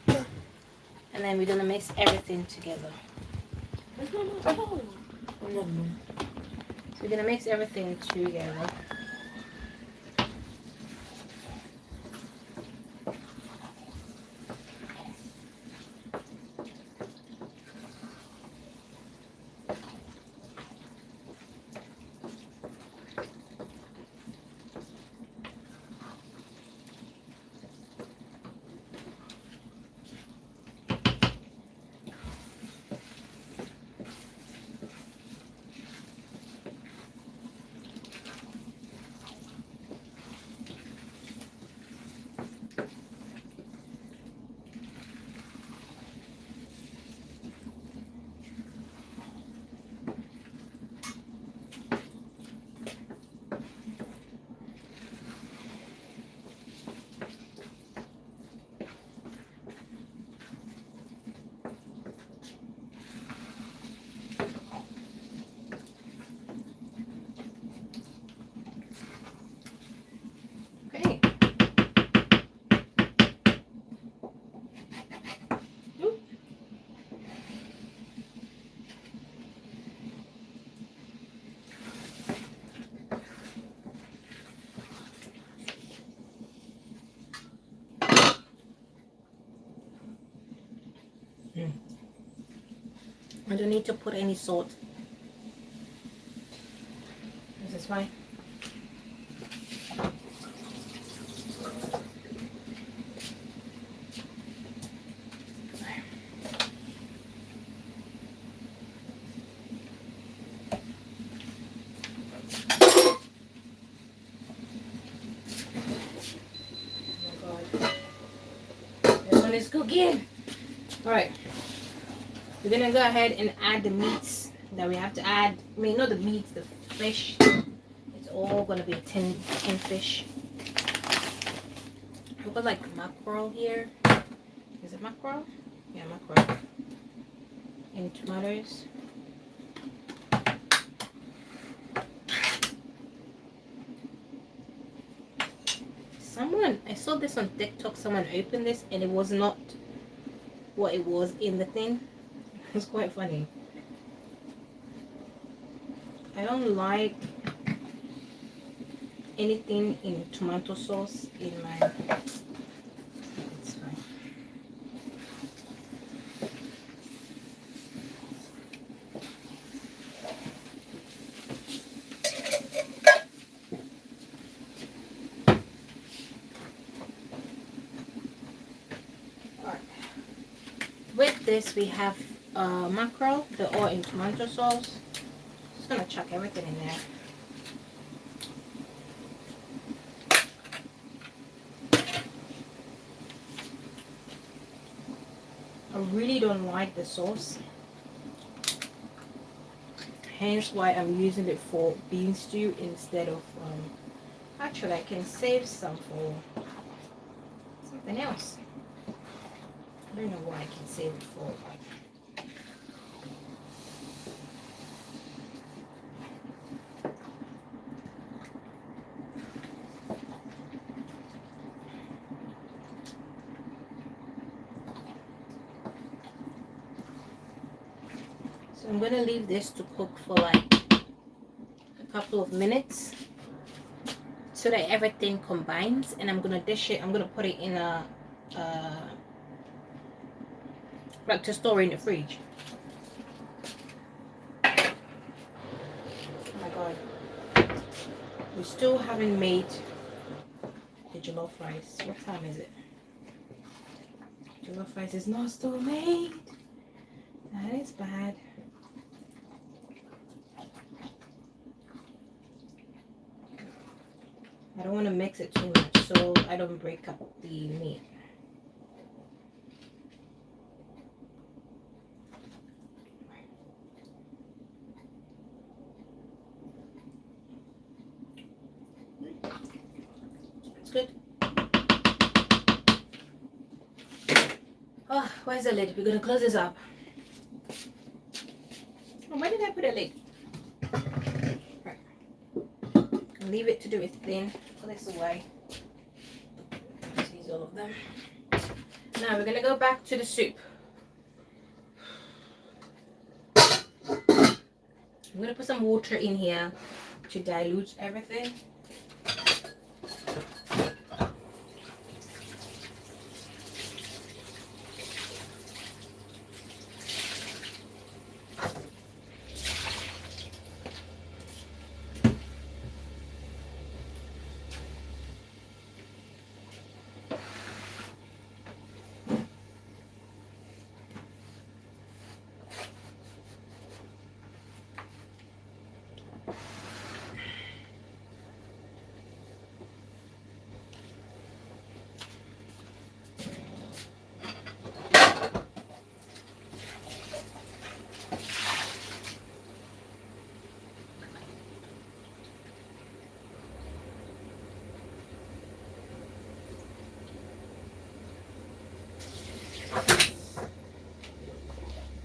And then we're gonna mix everything together. So we're gonna mix everything together. Okay. Oop. I don't need to put any salt. This is fine. This one is cooking. Alright. We're gonna go ahead and add the meats that we have to add. I mean, not the meats, the fish. It's all gonna be a tin fish. I've got like mackerel here. Is it mackerel? Yeah, mackerel. And tomatoes. I saw this on TikTok. Someone opened this and it was not what it was in the thing. It's quite funny. I don't like anything in tomato sauce in my... It's fine. Alright. With this we have mackerel, the oil in tomato sauce. Just gonna chuck everything in there. I really don't like the sauce, hence why I'm using it for bean stew instead of actually I can save some for something else. I don't know what I can save it for. So I'm gonna leave this to cook for like a couple of minutes so that everything combines, and I'm gonna dish it. I'm gonna put it in a like to store in the fridge. Oh my god, we still haven't made the jollof rice. What time is it? Jollof rice is not still made. That is bad. I don't want to mix it too much so I don't break up the meat. It's good. Where's the lid? We're gonna close this up. Oh, where did I put a lid? Right. I'll leave it to do its thing. Put this away. Let's use all of them. Now we're gonna go back to the soup. I'm gonna put some water in here to dilute everything.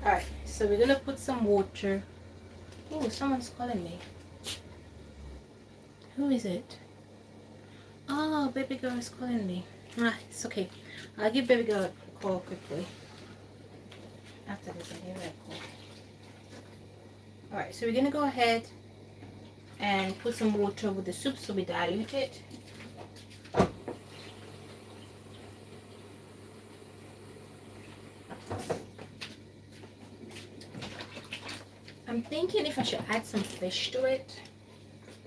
Alright, so we're gonna put some water. Oh, someone's calling me. Who is it? Oh, baby girl is calling me. Ah, it's okay. I'll give baby girl a call quickly. After this, I'll give her a call. Alright, so we're gonna go ahead and put some water with the soup so we dilute it. I'm thinking if I should add some fish to it.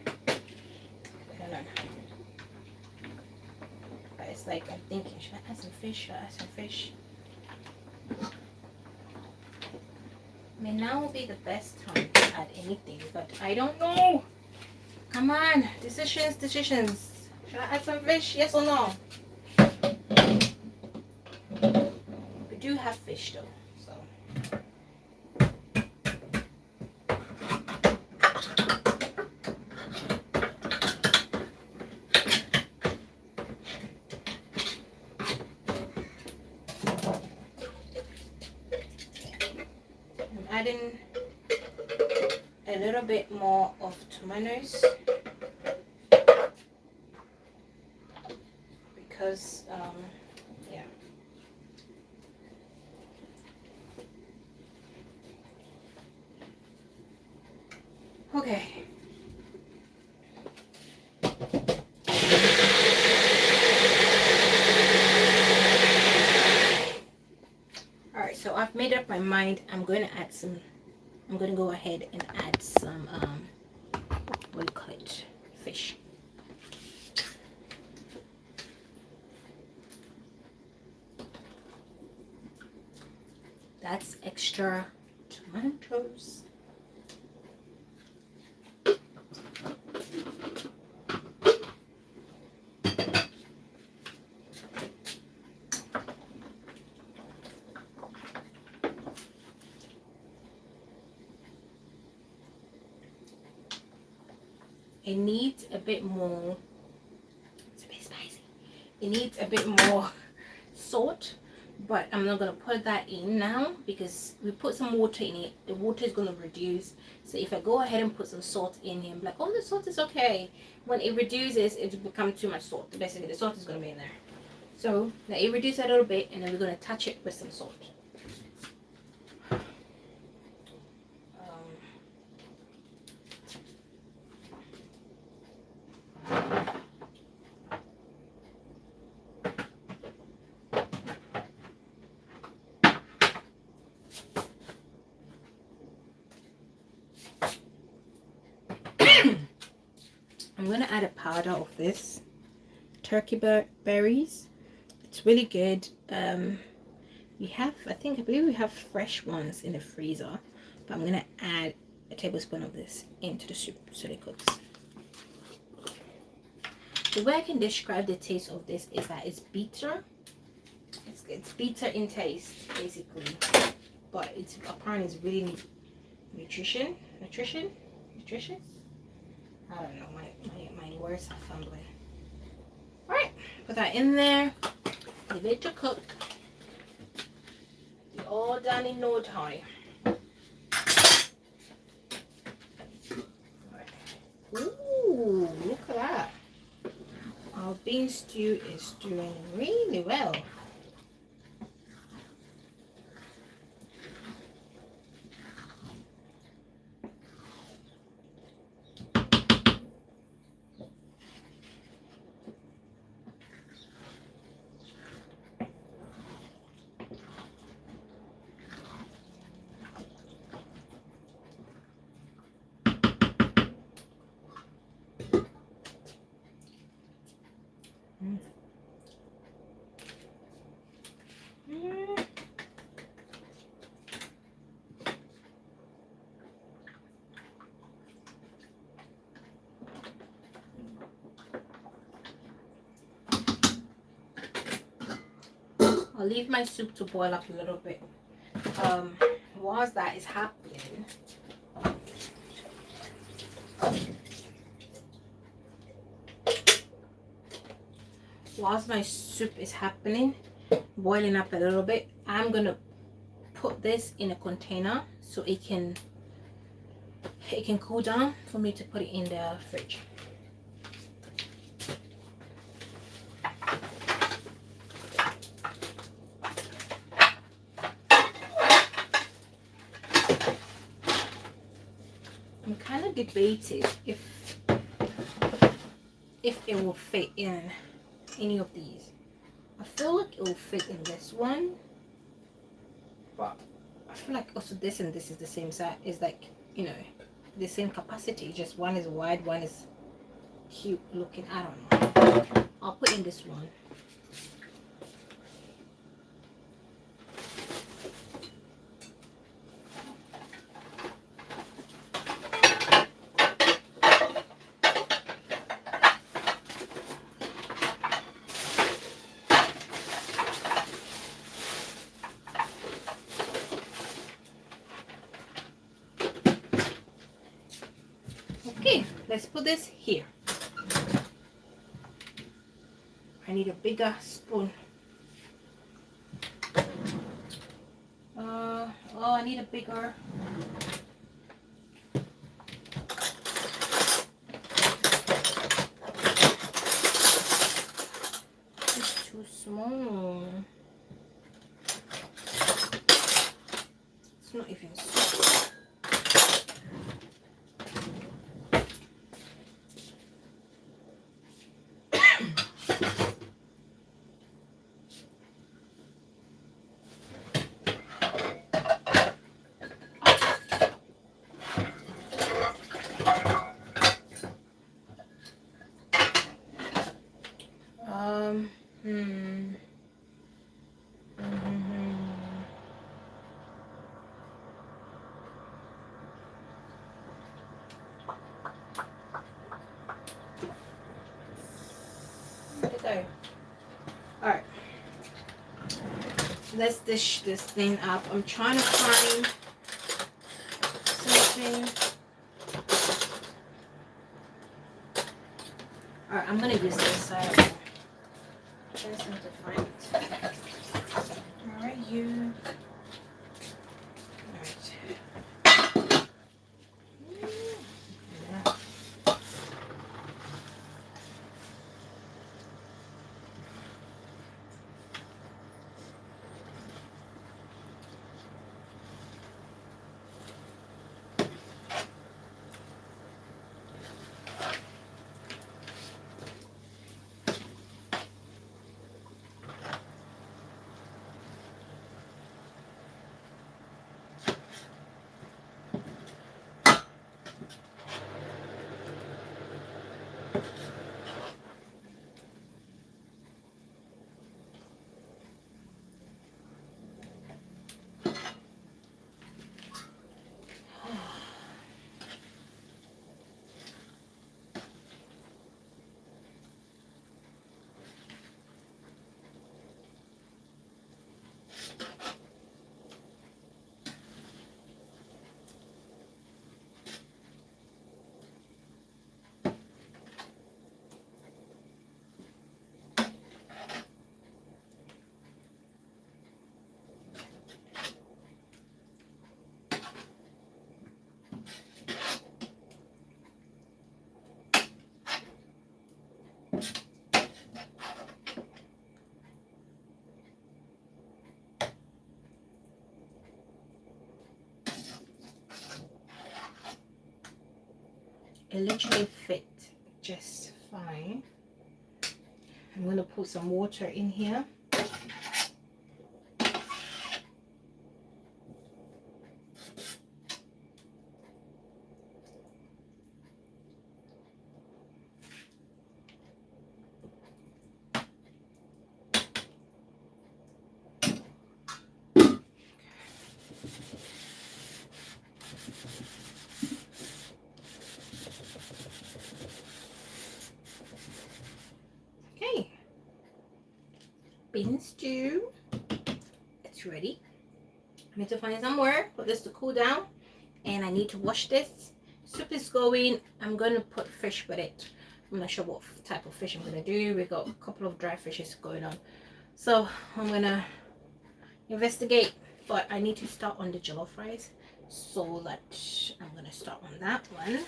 I don't know. But it's like I'm thinking, should I add some fish? Should I add some fish? I mean, now would be the best time to add anything, but I don't know. Come on, decisions. Should I add some fish? Yes or no? We do have fish though, so. I'm adding a little bit more of tomatoes because yeah. Okay. Alright, so I've made up my mind. I'm going to go ahead and add some what do you call it? Fish. That's extra tomatoes. It needs a bit more, it's a bit spicy. It needs a bit more salt, but I'm not going to put that in now because we put some water in it. The water is going to reduce. So if I go ahead and put some salt in here, I'm like, oh, the salt is okay. When it reduces, it will become too much salt. Basically, the salt is going to be in there. So let it reduce a little bit, and then we're going to touch it with some salt. I'm going to add a powder of this turkey berries. It's really good. I believe we have fresh ones in the freezer, but I'm going to add a tablespoon of this into the soup so it cooks. The way I can describe the taste of this is that it's bitter. It's bitter in taste, basically, but it's apparently it's really nutritious. I don't know, my words are fumbling. Alright, put that in there, leave it to cook. all done in no time. Ooh, look at that. Our bean stew is doing really well. I'll leave my soup to boil up a little bit. Whilst that is happening, boiling up a little bit, I'm gonna put this in a container so it can cool down for me to put it in the fridge. I'm kind of debating if it will fit in any of these. I feel like it will fit in this one, but I feel like also this and this is the same size. It's like, you know, the same capacity, just one is wide, one is cute looking. I don't know. I'll put in this one. Okay, let's put this here. I need a bigger spoon. Oh, I need a bigger. It's too small. It's not even so. Okay. All right. Let's dish this thing up. I'm trying to find something. All right, I'm gonna use this side. I just need to find it. All right, you. All right. It literally fit just fine. I'm going to put some water in here. Okay, bean stew, it's ready. I need to find somewhere for this to cool down, and I need to wash this. Soup is going. I'm going to put fish with it. I'm not sure what type of fish I'm going to do. We got a couple of dry fishes going on, so I'm going to investigate. But I need to start on the jollof rice, so that I'm going to start on that one.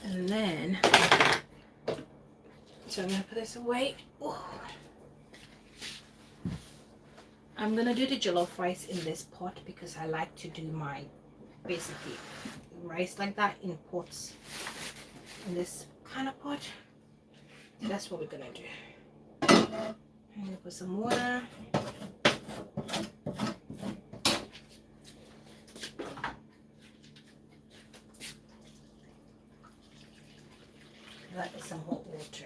And then, so I'm going to put this away. Ooh. I'm going to do the jollof rice in this pot because I like to do my basically rice like that in pots, in this kind of pot. That's what we're going to do. I'm going to put some water. That is some hot water.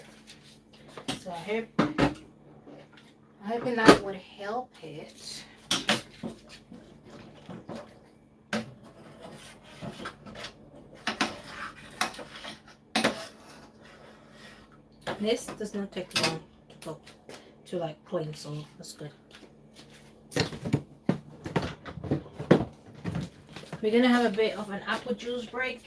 So I'm hoping that would help it. This does not take long to cook, to like clean, so that's good. We're gonna have a bit of an apple juice break.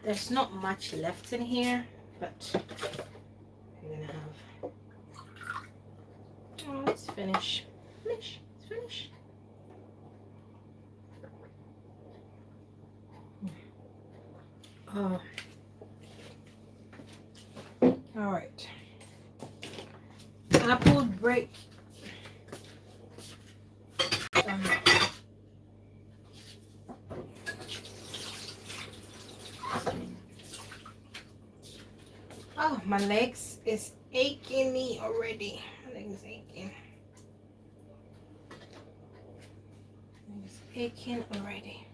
There's not much left in here, but we're gonna have. Oh, it's finished. It's finished. Oh. All right. Apple break. Oh, my legs is aching me already. My legs is aching. It's aching already.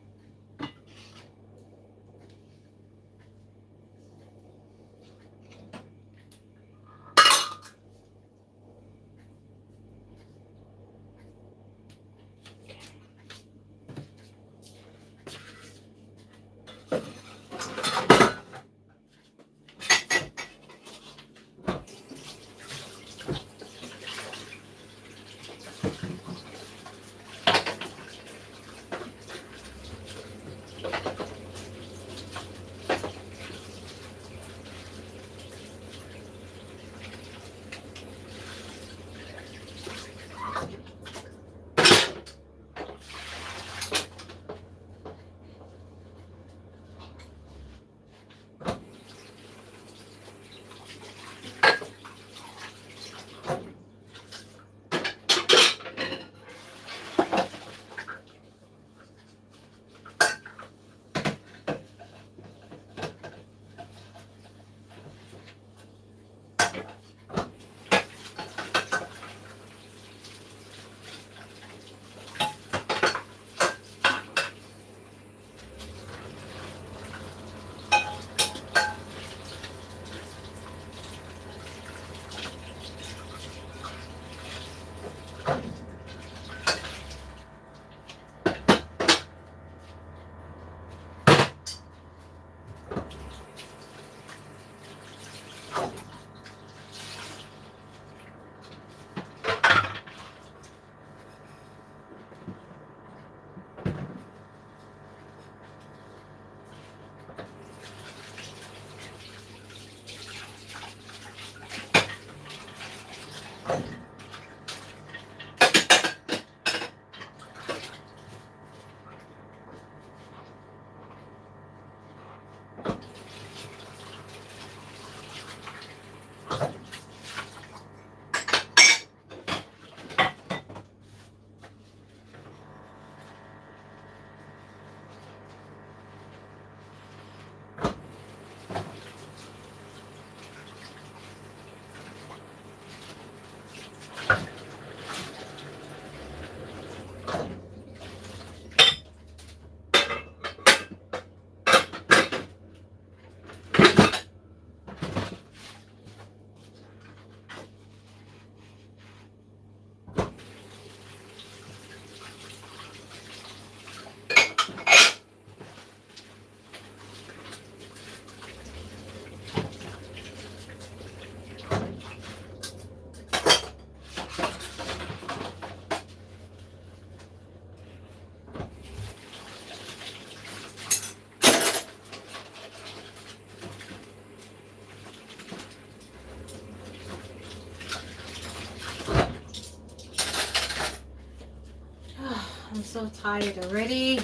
I'm so tired already.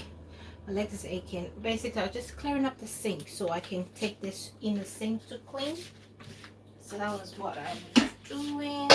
My legs is aching. Basically, I'm just clearing up the sink so I can take this in the sink to clean. So that was what I was doing.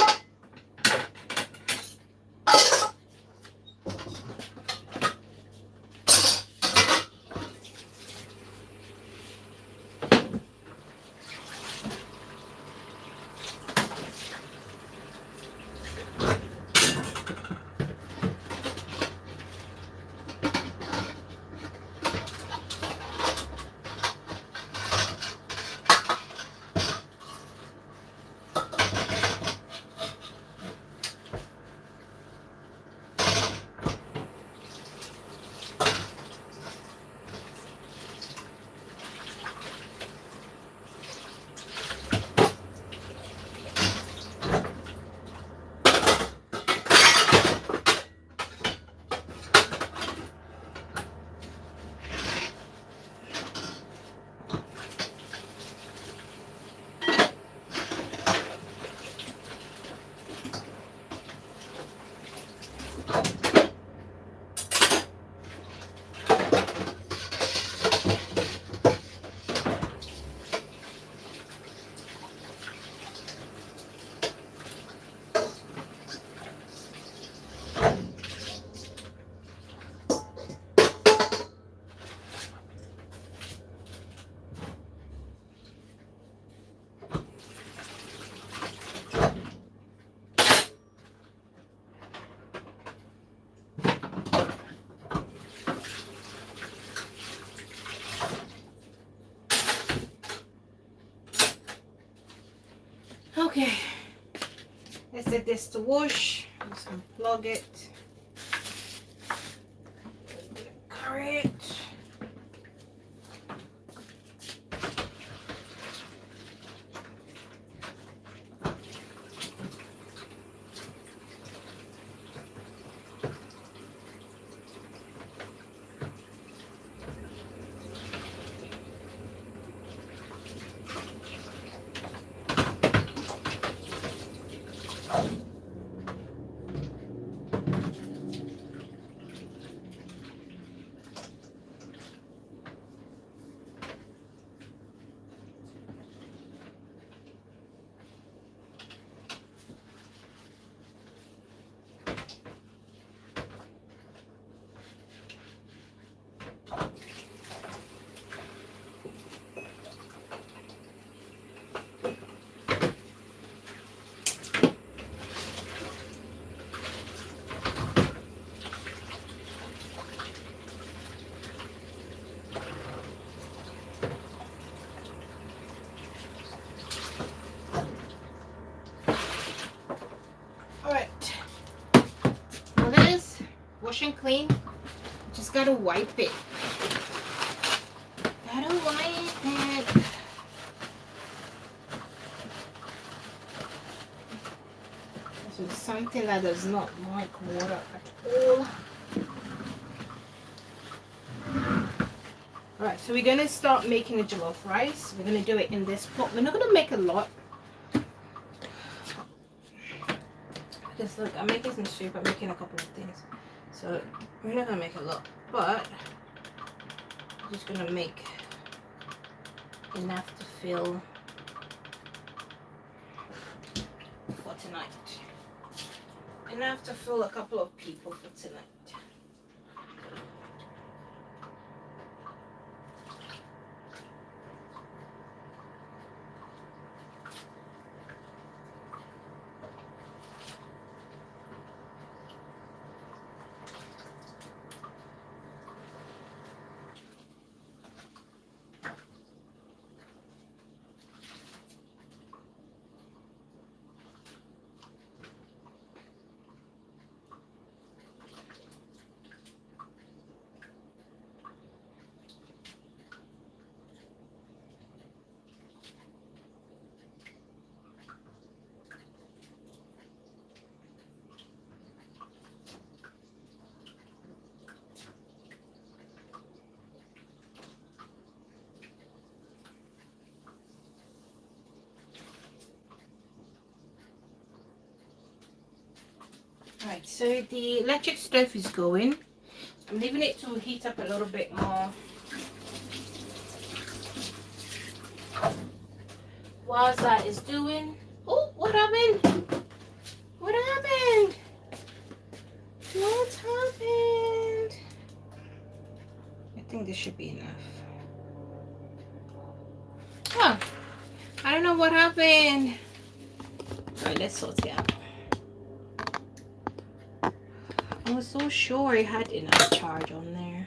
Okay, let's set this to wash. Let's unplug it. Correct. Wash and clean. Just gotta wipe it. Gotta wipe it. This is something that does not like water at all. Alright, so we're gonna start making the jollof rice. We're gonna do it in this pot. We're not gonna make a lot. Because look, I'm making some soup, I'm making a couple of things. So we're not gonna make a lot, but I'm just gonna make enough to fill for tonight. Enough to fill a couple of people for tonight. Right, so the electric stove is going. I'm leaving it to heat up a little bit more. Whilst that is doing, oh, what happened? What happened? What happened? I think this should be enough. Oh, I don't know what happened. All right, let's sort it out. I was so sure I had enough charge on there.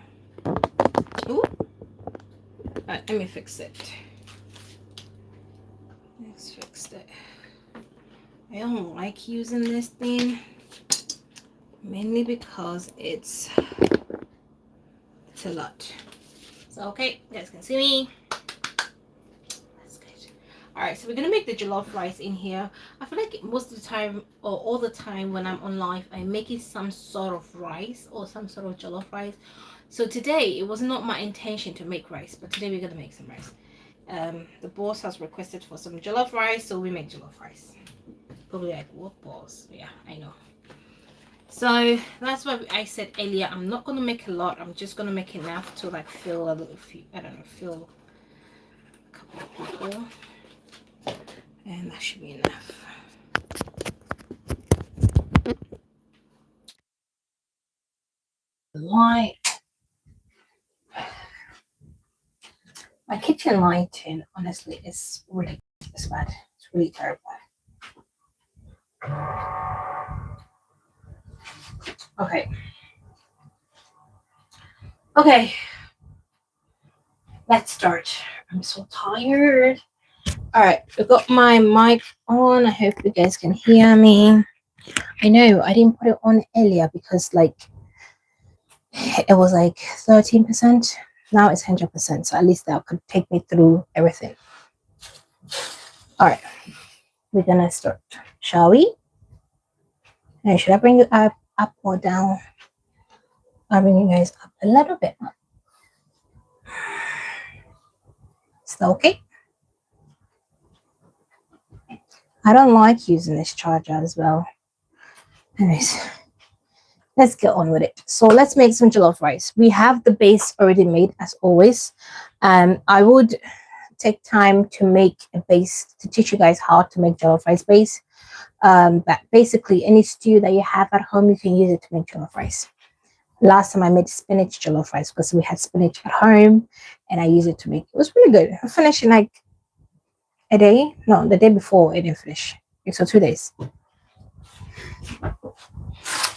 Ooh. All right, let me fix it. Let's fix it. I don't like using this thing, mainly because it's a lot. So okay, you guys can see me. That's good. All right, so we're gonna make the jollof rice in here. I feel like most of the time, or all the time when I'm on live, I'm making some sort of rice or some sort of jollof rice. So today it was not my intention to make rice, but today we're gonna make some rice. The boss has requested for some jollof rice, so we make jollof rice. Probably like, what boss? Yeah, I know. So that's why I said earlier, I'm not gonna make a lot. I'm just gonna make enough to like fill a little few, I don't know, fill a couple of people, and that should be enough. Light. My kitchen lighting, honestly, is really bad. It's really terrible. Okay. Okay. Let's start. I'm so tired. All right, I got my mic on. I hope you guys can hear me. I know I didn't put it on earlier because like it was like 13%. Now it's 100%. So at least that could take me through everything. All right, we're gonna start, shall we? Now, should I bring you up or down? I'll bring you guys up a little bit. Is that okay? I don't like using this charger as well. Anyways, let's get on with it. So let's make some jollof rice. We have the base already made as always. I would take time to make a base to teach you guys how to make jollof rice base. But basically any stew that you have at home, you can use it to make jollof rice. Last time I made spinach jollof rice because we had spinach at home and I used it to make, it was really good. I finished in like a day. No, the day before I didn't finish. So 2 days.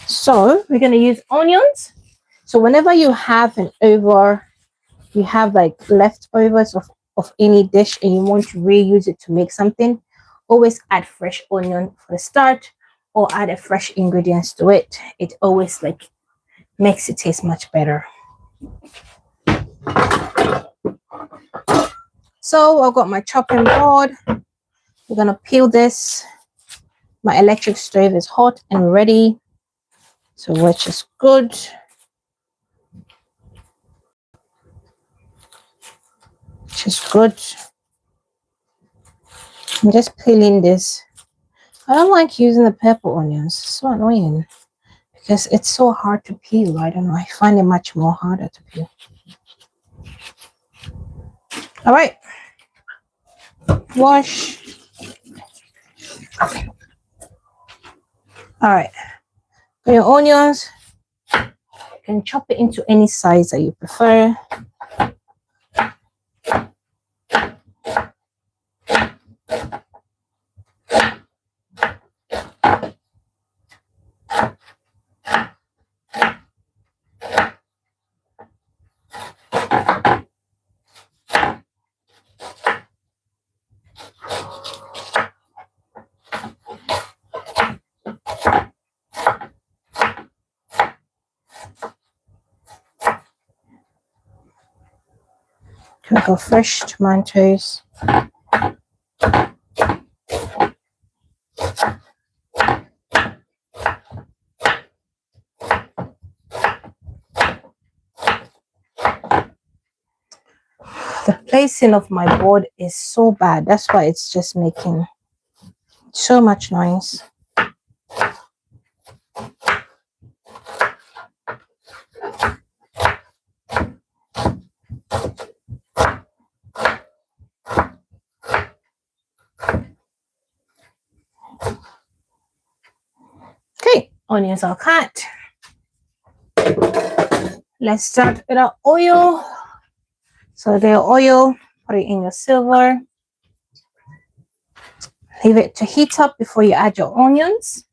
So we're going to use onions. So whenever you have you have like leftovers of any dish and you want to reuse it to make something, always add fresh onion for the start or add a fresh ingredients to it. It always like makes it taste much better. So I've got my chopping board. We're going to peel this. My electric stove is hot and ready. So which is good. Which is good. I'm just peeling this. I don't like using the purple onions. It's so annoying because it's so hard to peel. I don't know. I find it much more harder to peel. All right. Wash. All right. For your onions, you can chop it into any size that you prefer. Can go fresh tomatoes. The placing of my board is so bad. That's why it's just making so much noise. onions are cut. Let's start with our oil. So the oil, put it in your silver. Leave it to heat up before you add your onions.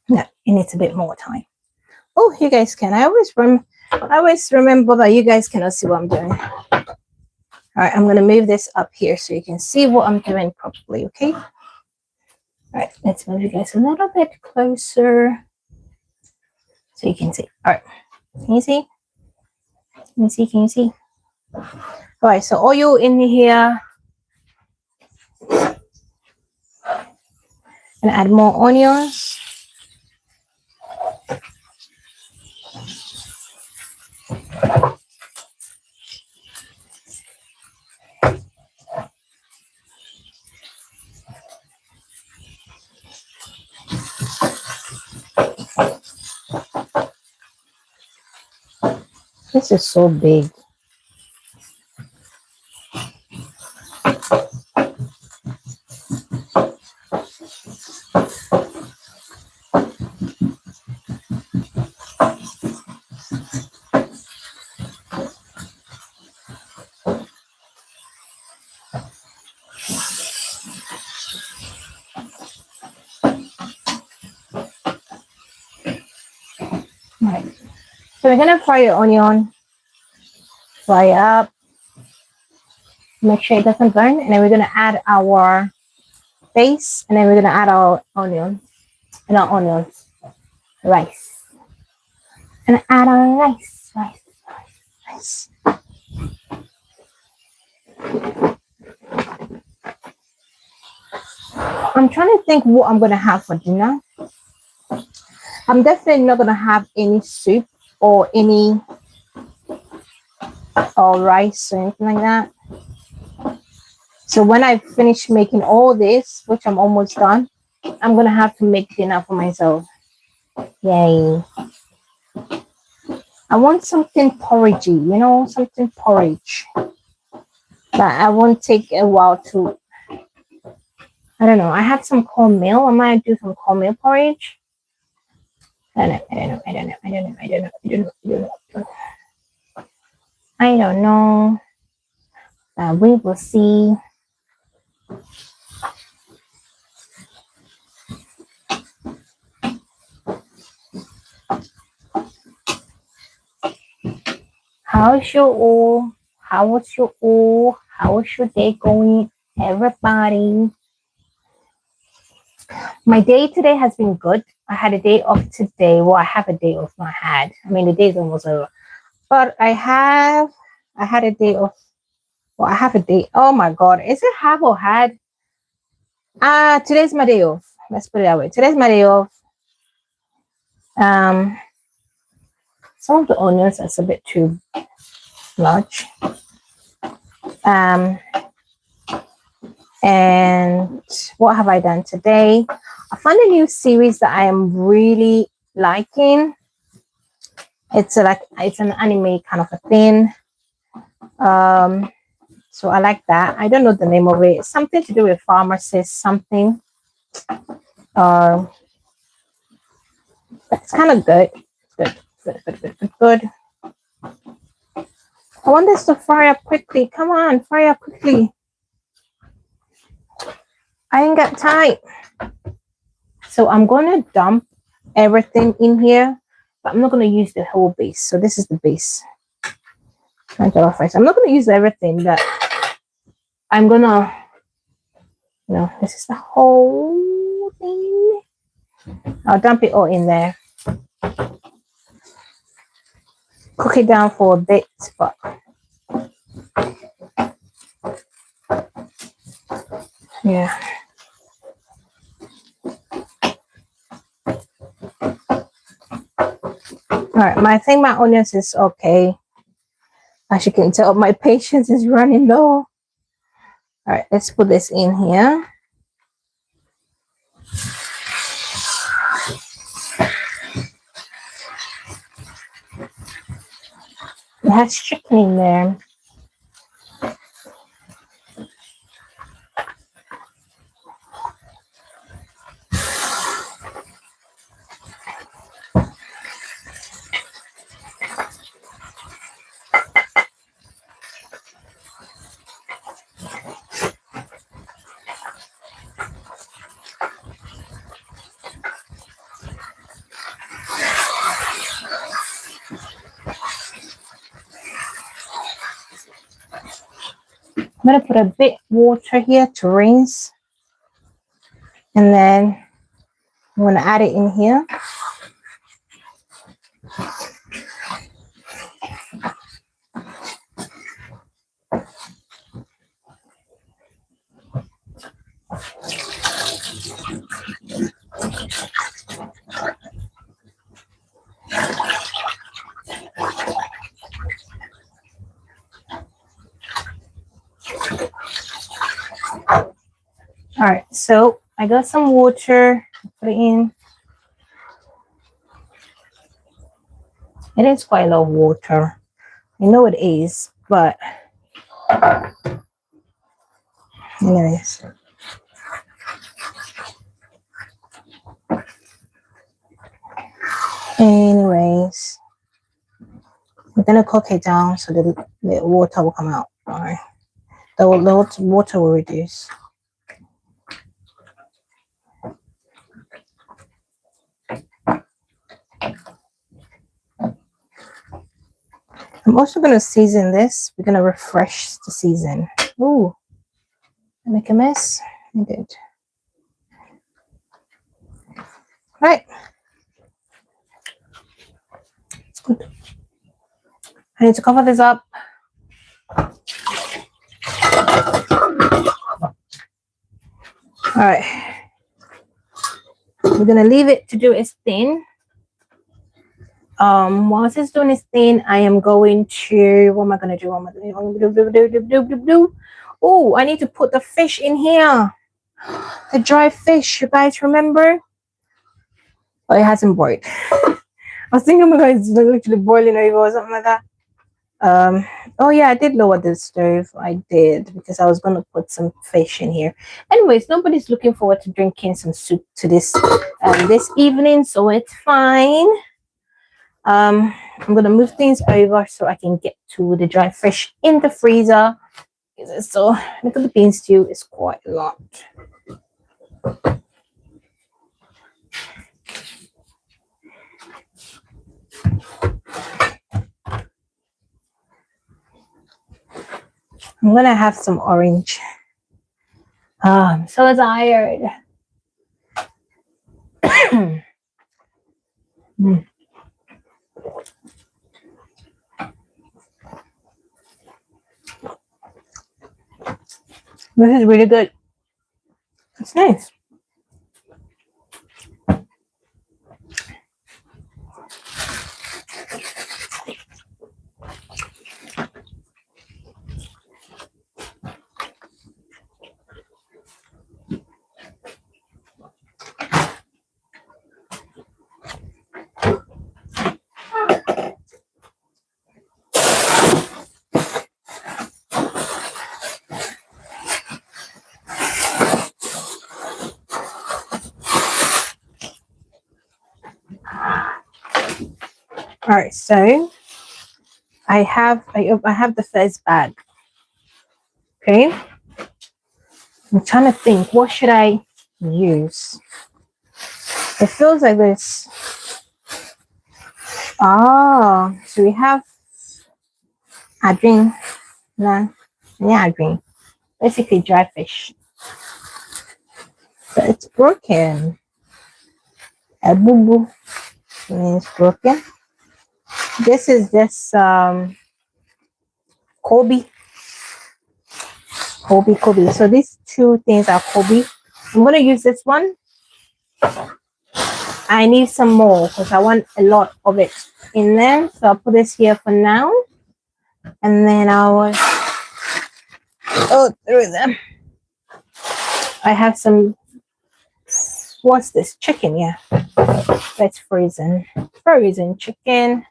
No, it needs a bit more time. Oh, you guys can. I always remember that you guys cannot see what I'm doing. All right, I'm gonna move this up here so you can see what I'm doing properly. Okay. All right, let's move you guys a little bit closer so you can see. All right, can you see? Can you see? Can you see? All right, so oil in here. And add more onions. This is so big. Right. So we're gonna fry your onion, fry it up, make sure it doesn't burn, and then we're gonna add our base, and then we're gonna add our onion and our onions, rice, and add our rice. I'm trying to think what I'm gonna have for dinner. I'm definitely not gonna have any soup or any rice or anything like that. So when I finish making all this, which I'm almost done, I'm gonna have to make dinner for myself. Yay. I want something porridgey, you know, something porridge. But I won't take a while to, I don't know. I have some cornmeal. I might do some cornmeal porridge. I don't know. We will see. How's your all? How was your all? How was your day going, everybody? My day today has been good. I had a day off today. Well, I have a day off. I mean, the day is almost over. But I had a day off. Well, I have a day. Oh my God. Is it have or had? Today's my day off. Let's put it that way. Today's my day off. Some of the onions is a bit too large. And what have I done today? I found a new series that I am really liking. It's an anime kind of a thing. So I like that. I don't know the name of it. It's something to do with pharmacist something. It's kind of good. Good. I want this to fry up quickly. Come on, fry up quickly. I ain't got time. So I'm going to dump everything in here, but I'm not going to use the whole base. So this is the base. I'm not going to use everything, but I'm going to, this is the whole thing. I'll dump it all in there. Cook it down for a bit, but yeah. All right, I think my onions is okay. As you can tell, my patience is running low. All right, let's put this in here. has chicken in there. I'm gonna put a bit water here to rinse, and then I'm gonna add it in here. All right, so I got some water. Put it in. It is quite a lot of water. I know it is, but anyways. Anyways, we're gonna cook it down so the water will come out. All right, the water will reduce. I'm also gonna season this. We're gonna refresh the season. Ooh, I make a mess. I did. Right. It's good. I need to cover this up. All right. We're gonna leave it to do its thing. Whilst it's doing its thing, I am going to, what am I gonna do? Oh, I need to put the fish in here. The dry fish, you guys remember? Oh, it hasn't boiled. I was thinking, oh my god, it's literally boiling over or something like that. Oh yeah, I did lower the stove. I did, because I was gonna put some fish in here. Anyways, nobody's looking forward to drinking some soup to this this evening, so it's fine. I'm gonna move things over so I can get to the dry fish in the freezer. So look at the bean stew, it's quite a lot. I'm gonna have some orange. I'm so tired. This is really good. It's nice. All right, so I have the first bag. Okay, I'm trying to think, what should I use? It feels like this. Oh, so we have adrin, adrin, basically dry fish. So it's broken. A boo boo means broken. This is just Kobe. So these two things are Kobe. I'm gonna use this one. I need some more because I want a lot of it in there. So I'll put this here for now, and then I'll through them. I have some. What's this? Chicken, yeah. That's frozen chicken.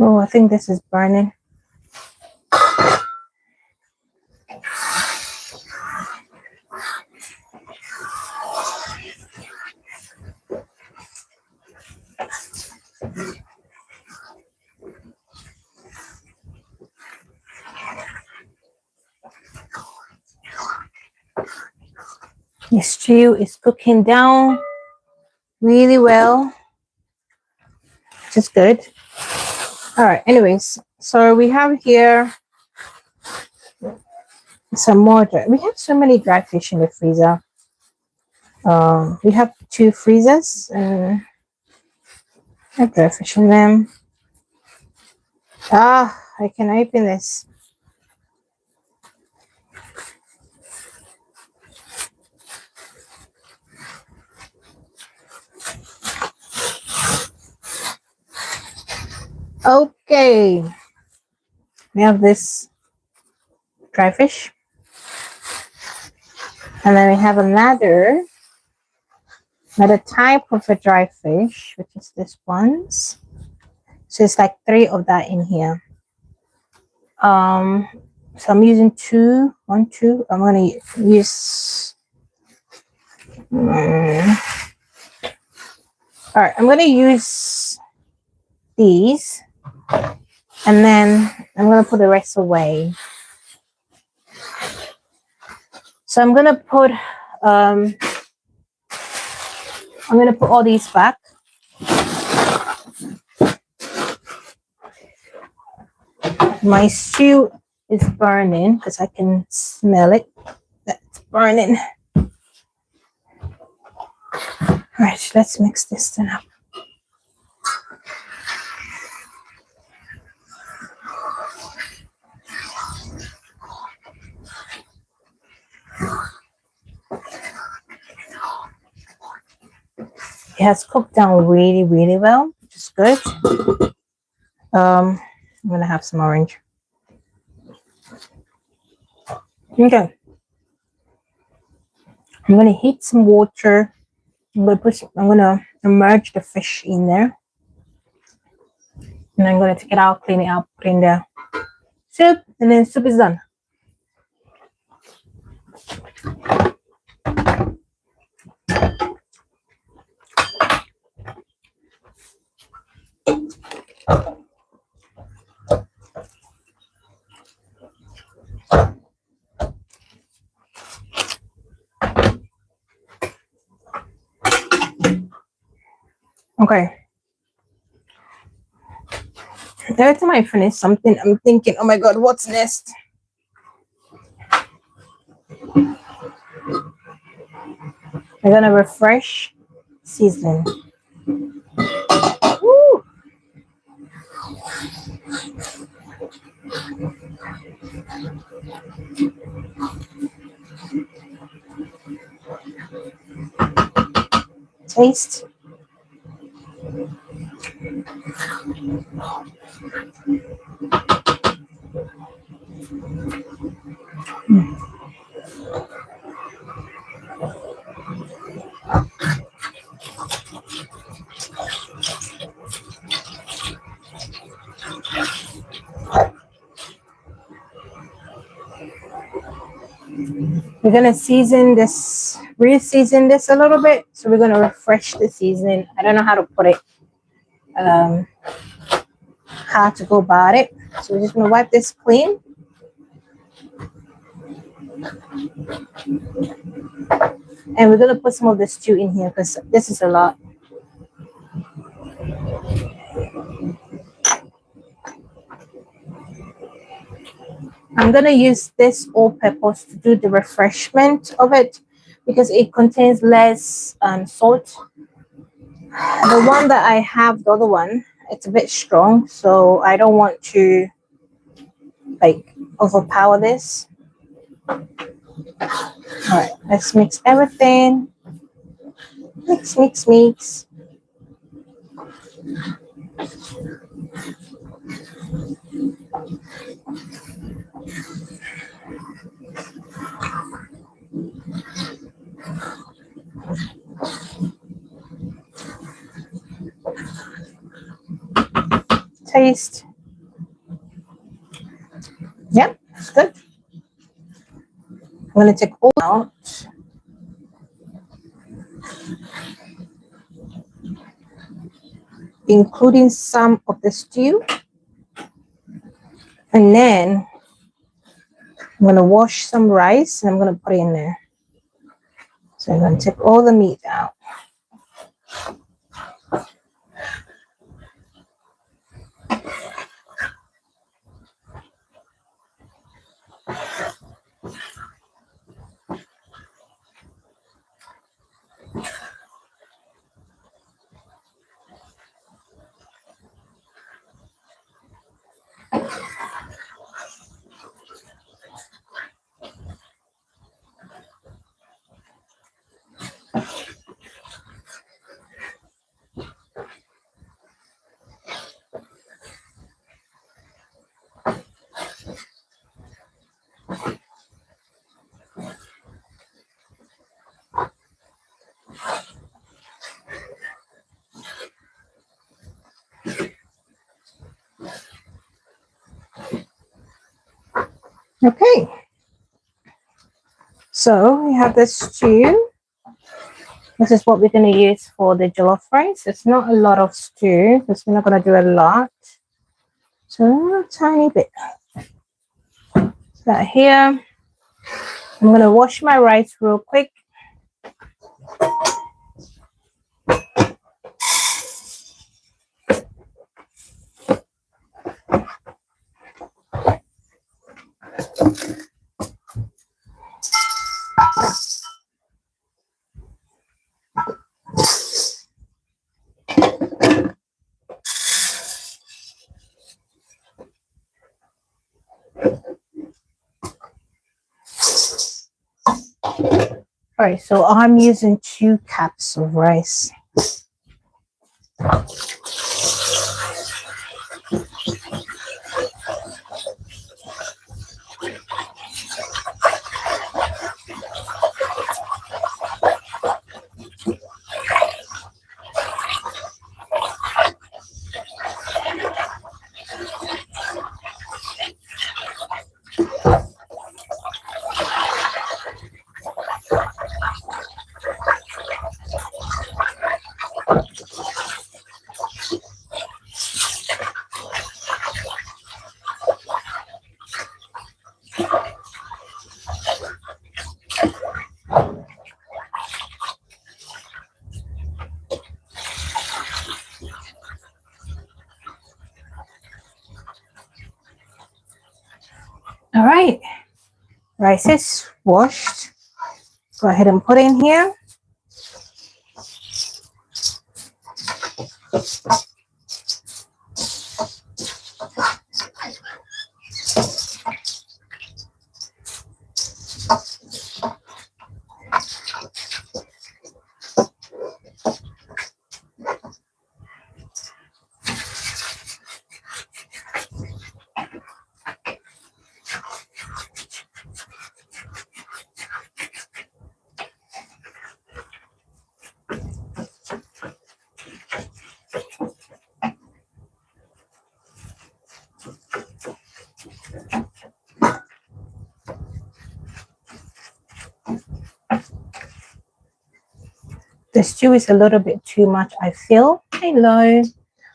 Oh, I think this is burning. The stew is cooking down really well, which is good. All right, anyways, so we have here some more we have so many dried fish in the freezer. We have 2 freezers and I have dry fish in them. I can open this. Okay, we have this dry fish, and then we have another type of a dry fish, which is this one's. So it's like 3 of that in here. So I'm using 2. I'm gonna use. All right, I'm gonna use these, and then I'm gonna put the rest away. So I'm gonna put all these back. My stew is burning because I can smell it. That's burning. All right, let's mix this then up. It has cooked down really, really well, which is good. I'm gonna have some orange. Okay. I'm gonna heat some water. I'm gonna immerse the fish in there. And I'm gonna take it out, clean it up, put in the soup, and then soup is done. Okay. Every time I finish something, I'm thinking, oh my god, what's next? We're gonna refresh, season. Woo! Taste. We're gonna re-season this a little bit. So we're gonna refresh the seasoning. I don't know how to put it, how to go about it. So we're just gonna wipe this clean. And we're gonna put some of the stew in here because this is a lot. I'm gonna use this all-purpose to do the refreshment of it because it contains less salt. The one that I have, the other one, it's a bit strong, so I don't want to like overpower this. All right, let's mix everything. Mix. Taste. looks good. I'm going to take all out. Including some of the stew. And then I'm going to wash some rice and I'm going to put it in there. So I'm going to take all the meat out. Okay. So we have this stew. This is what we're going to use for the jollof rice. It's not a lot of stew because we're not going to do a lot. So a tiny bit. So here, I'm going to wash my rice real quick. All right, so I'm using 2 cups of rice. All right, rice is washed. Go ahead and put in here. The stew is a little bit too much, I feel. Hello.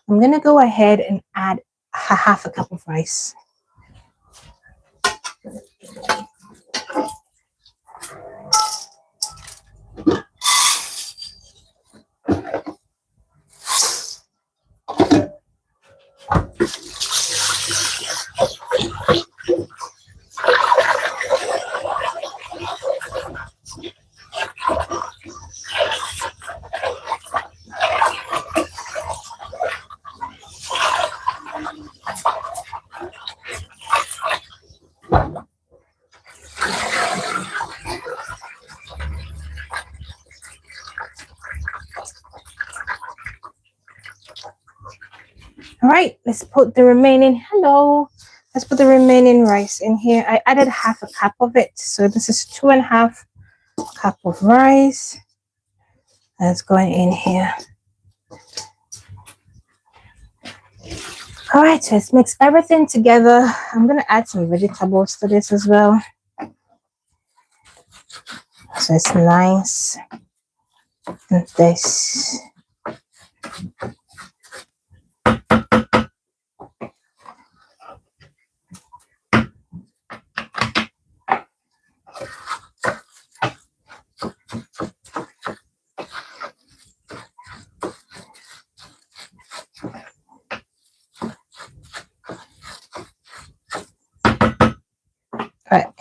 I'm going to go ahead and add half a cup of rice. All right, let's put the remaining, let's put the remaining rice in here. I added half a cup of it. So this is 2.5 cup of rice. That's going in here. All right, so let's mix everything together. I'm gonna add some vegetables to this as well, so it's nice. And this. All right,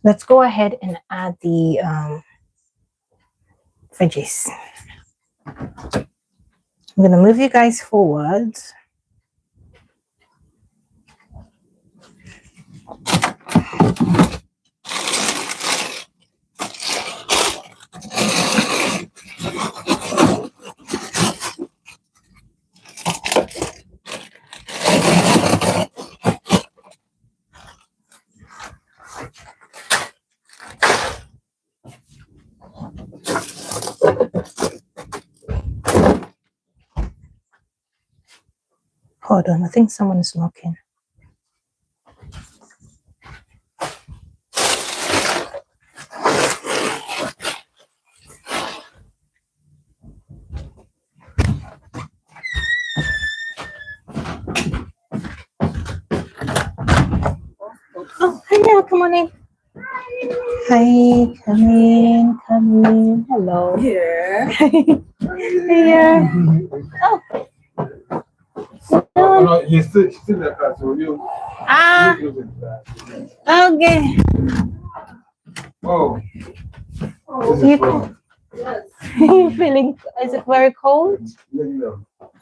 let's go ahead and add the veggies. I'm gonna move you guys forward. Hold on, I think someone is knocking. Oh, hello, come on in. Hi, come in, come in. Hello. Yeah. Yeah. Oh. No, he's still in the car, so you. Ah. Okay. Oh. You feeling? Is it very cold?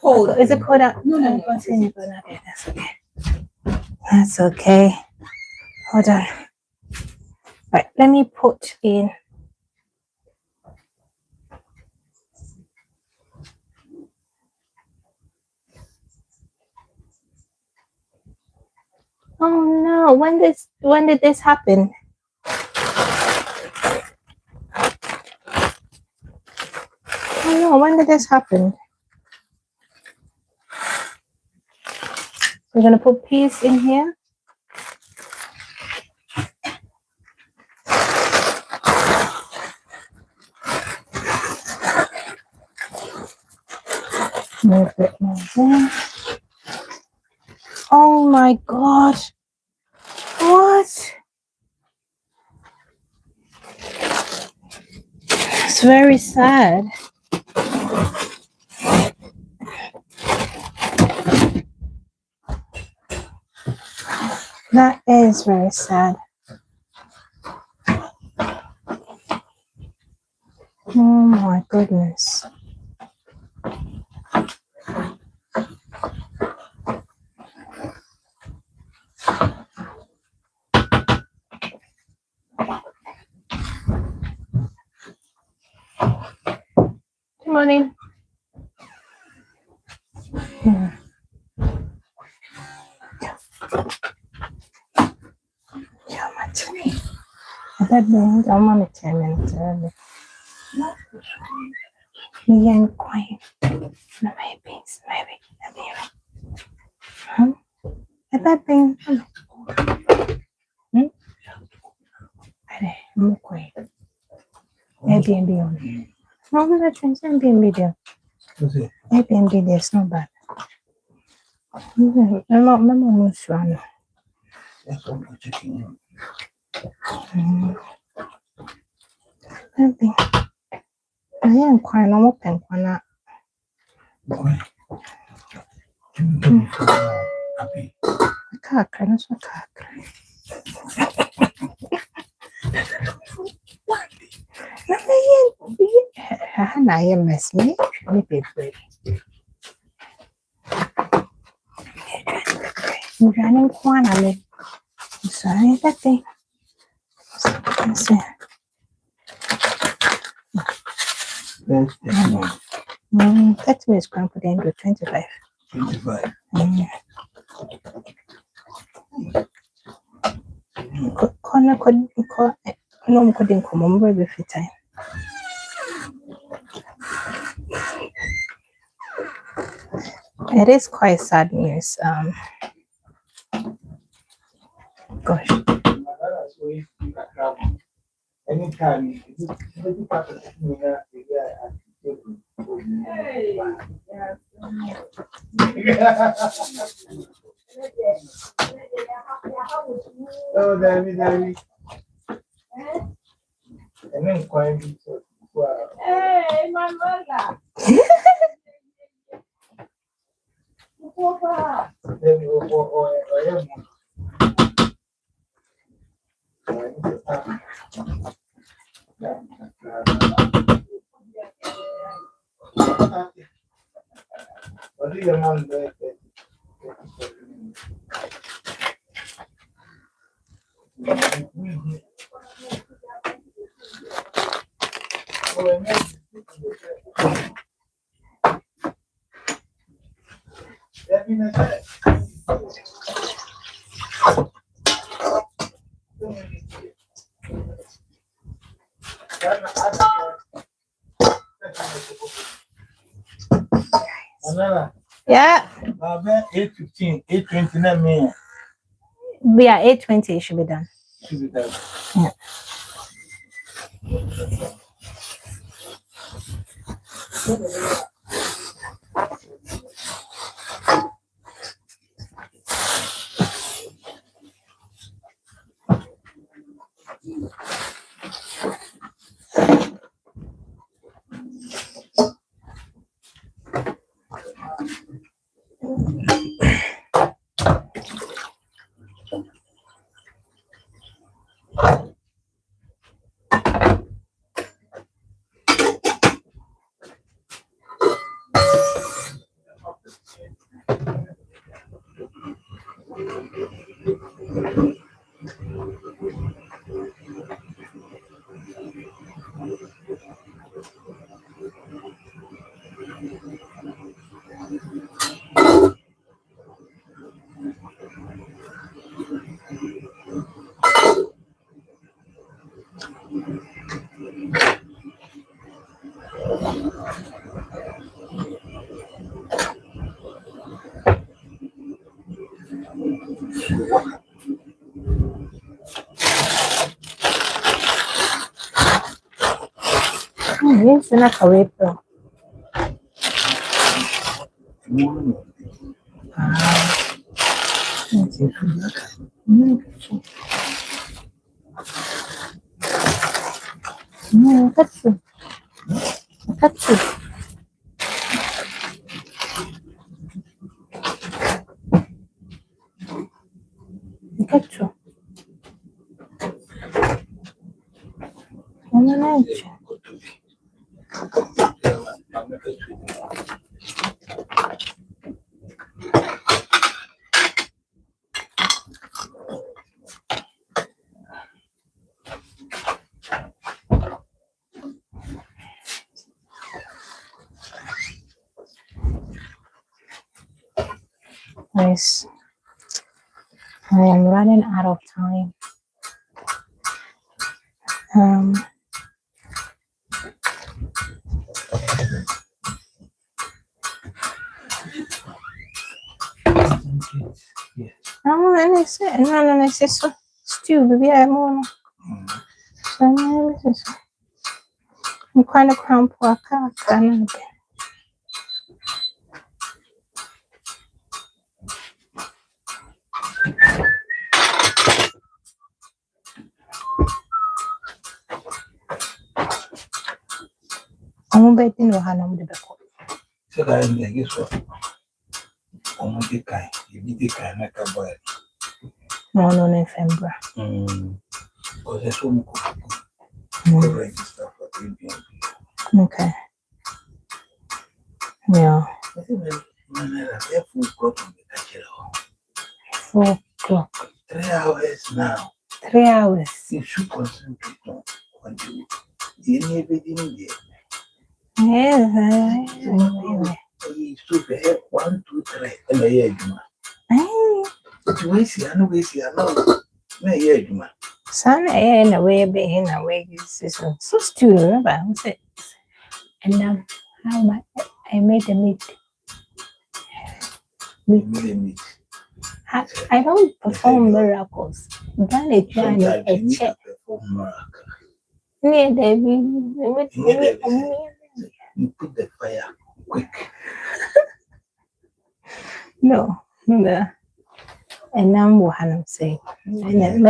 Hold. Is it cold out? No. Okay, that's okay. That's okay. Hold on. Right, let me put in. Oh no! When did this happen? Oh no! When did this happen? We're gonna put peas in here. Move it more there. Oh my gosh! What? It's very sad. That is very sad. Oh my goodness. Good morning. Yeah, my tummy. That means I'm on a 10 minutes early. Me and quiet. No, maybe. Huh? That thing. I'm quiet. Airbnb on. No, that's Airbnb there. Airbnb there, it's not bad. My mom wants to run. That's all I'm checking. That thing. I am quiet. I'm open. Boy. Happy. Kakra, that's what kakra. I am mess me. Me paper. I'm running quantity. Sorry, that thing. Let's see. 30 minutes going for the end of 25. 25. Corner no couldn't come on very free time. It is quite sad news. Gosh. Anytime oh, David. And then quite well. Hey, my mother. What do you want? Yeah. 8:15, 8:29. Yeah, 8:20 should be done. Yeah. Yes, enough away from. That's it. That's it. That's it. Nice. I am running out of time. And I say so stew, baby. I'm on. I'm kind of cramp work. I'm betting no hand with the back. So that I guess what? The kind, you the kind like a boy. No, November. Because there's so much stuff for Okay. Yeah. 4 o'clock. 3 hours now. 3 hours. You should concentrate on you never Yes. So the 1, 2, 3, and a year. But we see, I know we see, I know. Son, in a way, being a way, so stew, remember? And now, how much I made the meat. meat. I don't perform miracles. Then it trying Sometimes to you need check. to perform miracle. Near You put the fire quick. no, no. And I'm Wuhan say. And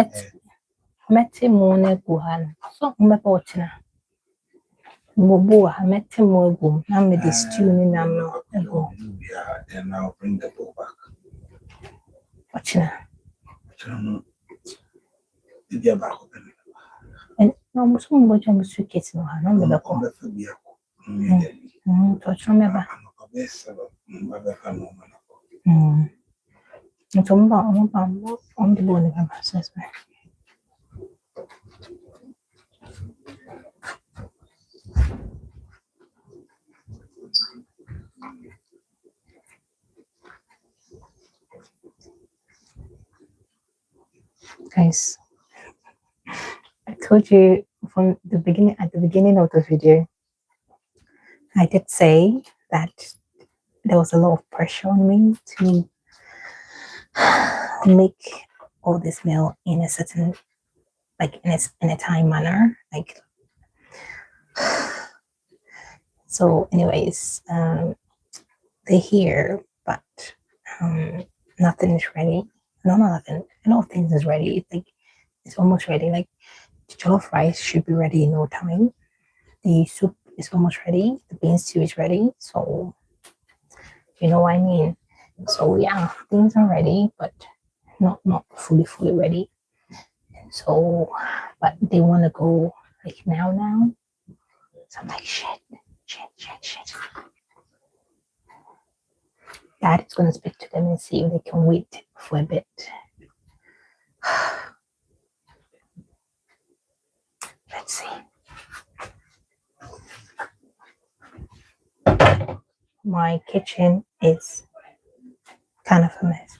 met him on a Wuhan. So, my portion. Mobu, I met him more boom. I'm with the stew in I'm not a go. And I'll bring the bowl back. Watching. Get back open. And no, some watch on the suitcase. No, I'm the back. Touch on my back. And some on the bone of my says. Guys, I told you from the beginning, at the beginning of the video, I did say that there was a lot of pressure on me to make all this meal in a certain, like in a time manner. Like, so anyways, they're here, but nothing is ready. No, not nothing. A lot of things is ready. It's like it's almost ready. Like the jollof rice should be ready in no time. The soup is almost ready. The bean stew is ready. So you know what I mean. So yeah, things are ready, but not fully ready. So, but they want to go like now. So I'm like shit. Dad is gonna speak to them and see if they can wait for a bit. Let's see. My kitchen is kind of a mess.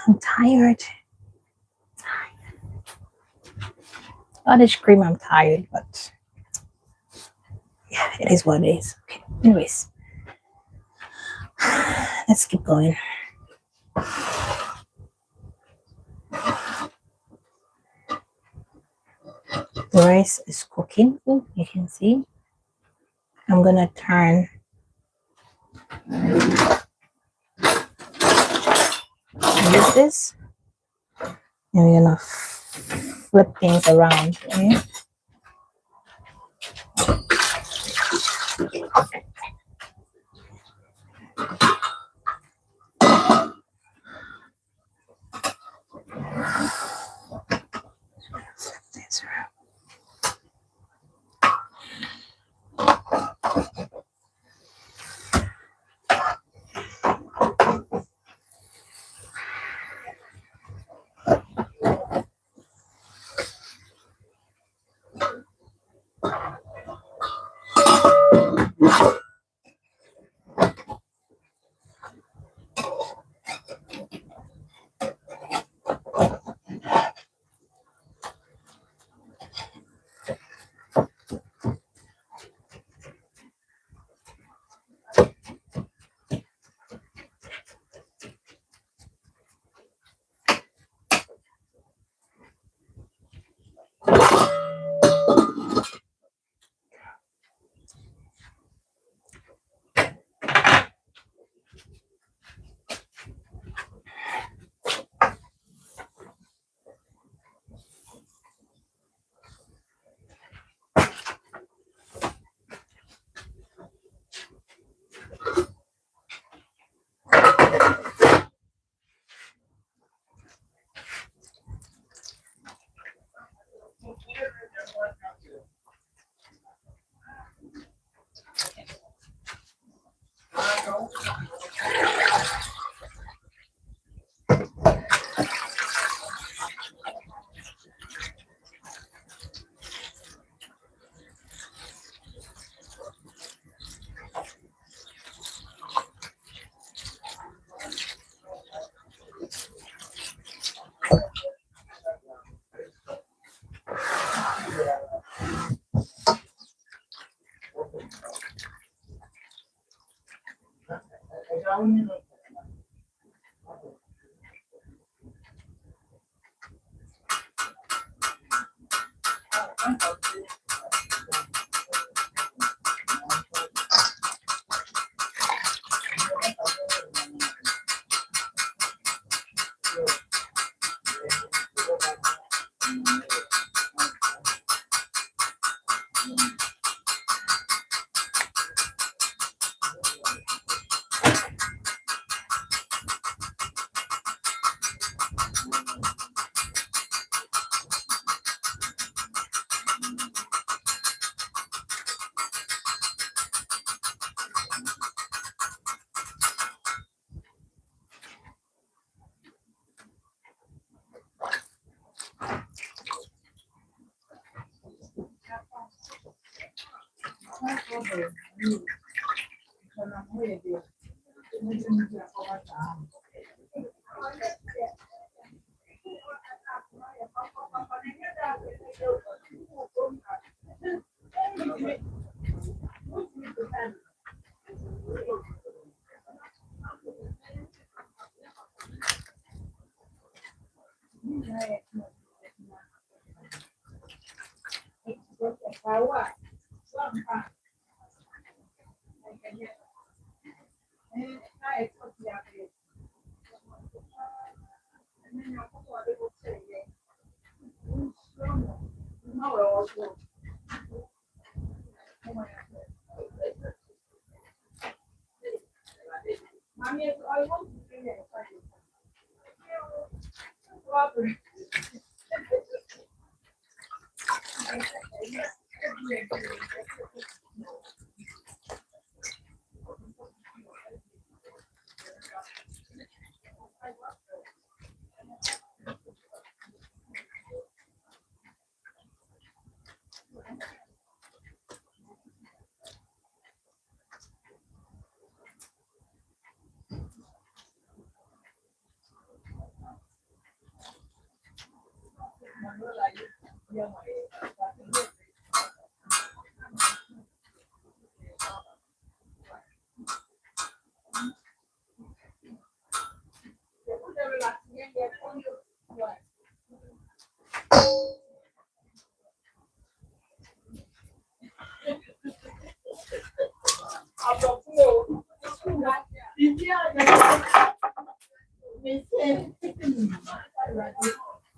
I'm tired. Not to scream I'm tired, but yeah, it is what it is. Okay. Anyways, let's keep going. The rice is cooking, you can see. I'm gonna turn this and we're gonna flip things around. Okay? Flip things around.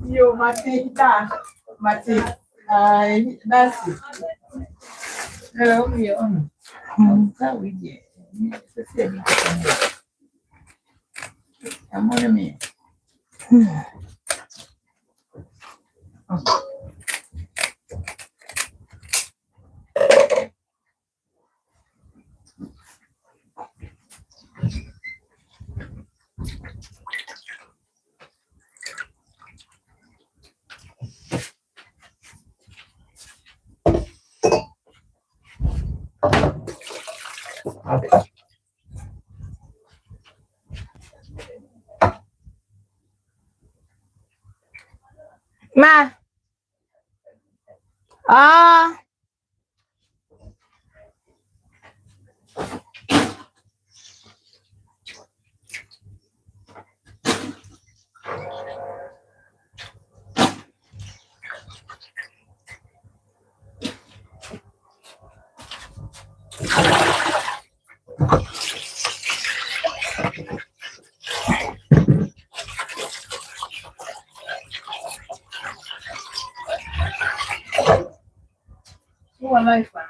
Yo, Matita, Mati, that's it. Hello, me on. How we get? I'm on me. Ma. Ah. Who am I for?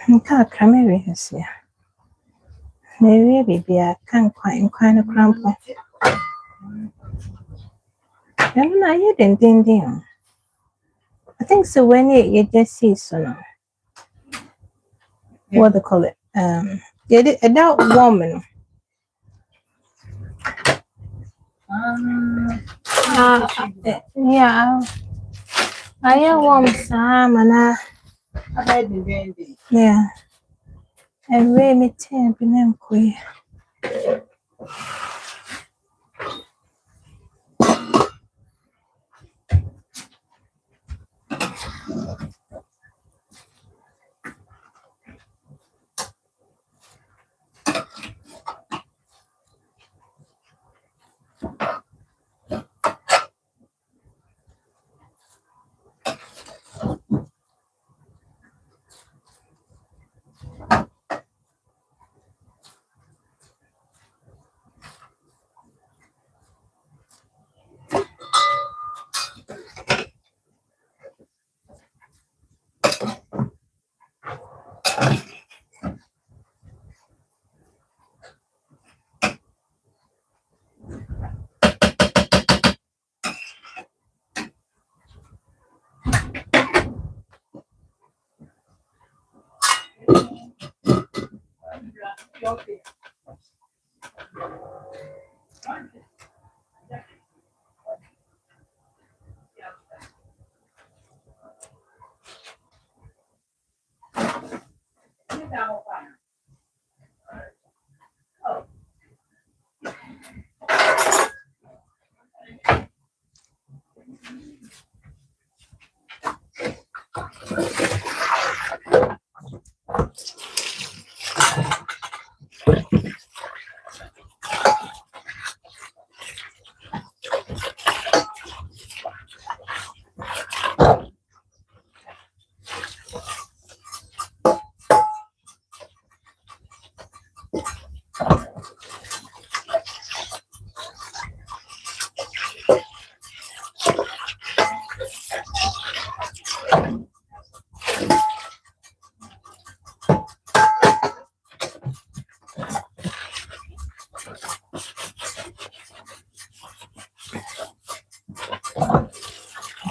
Nka akra mewie hɛse a. Mewie bibi a ka nkwan no kora mpo. Ɛno na ayɛ dendenden o. I think so when you just see so now. What they call it? Yeah, that woman. Yeah. I am warm some and yeah. And we me temp in them queer.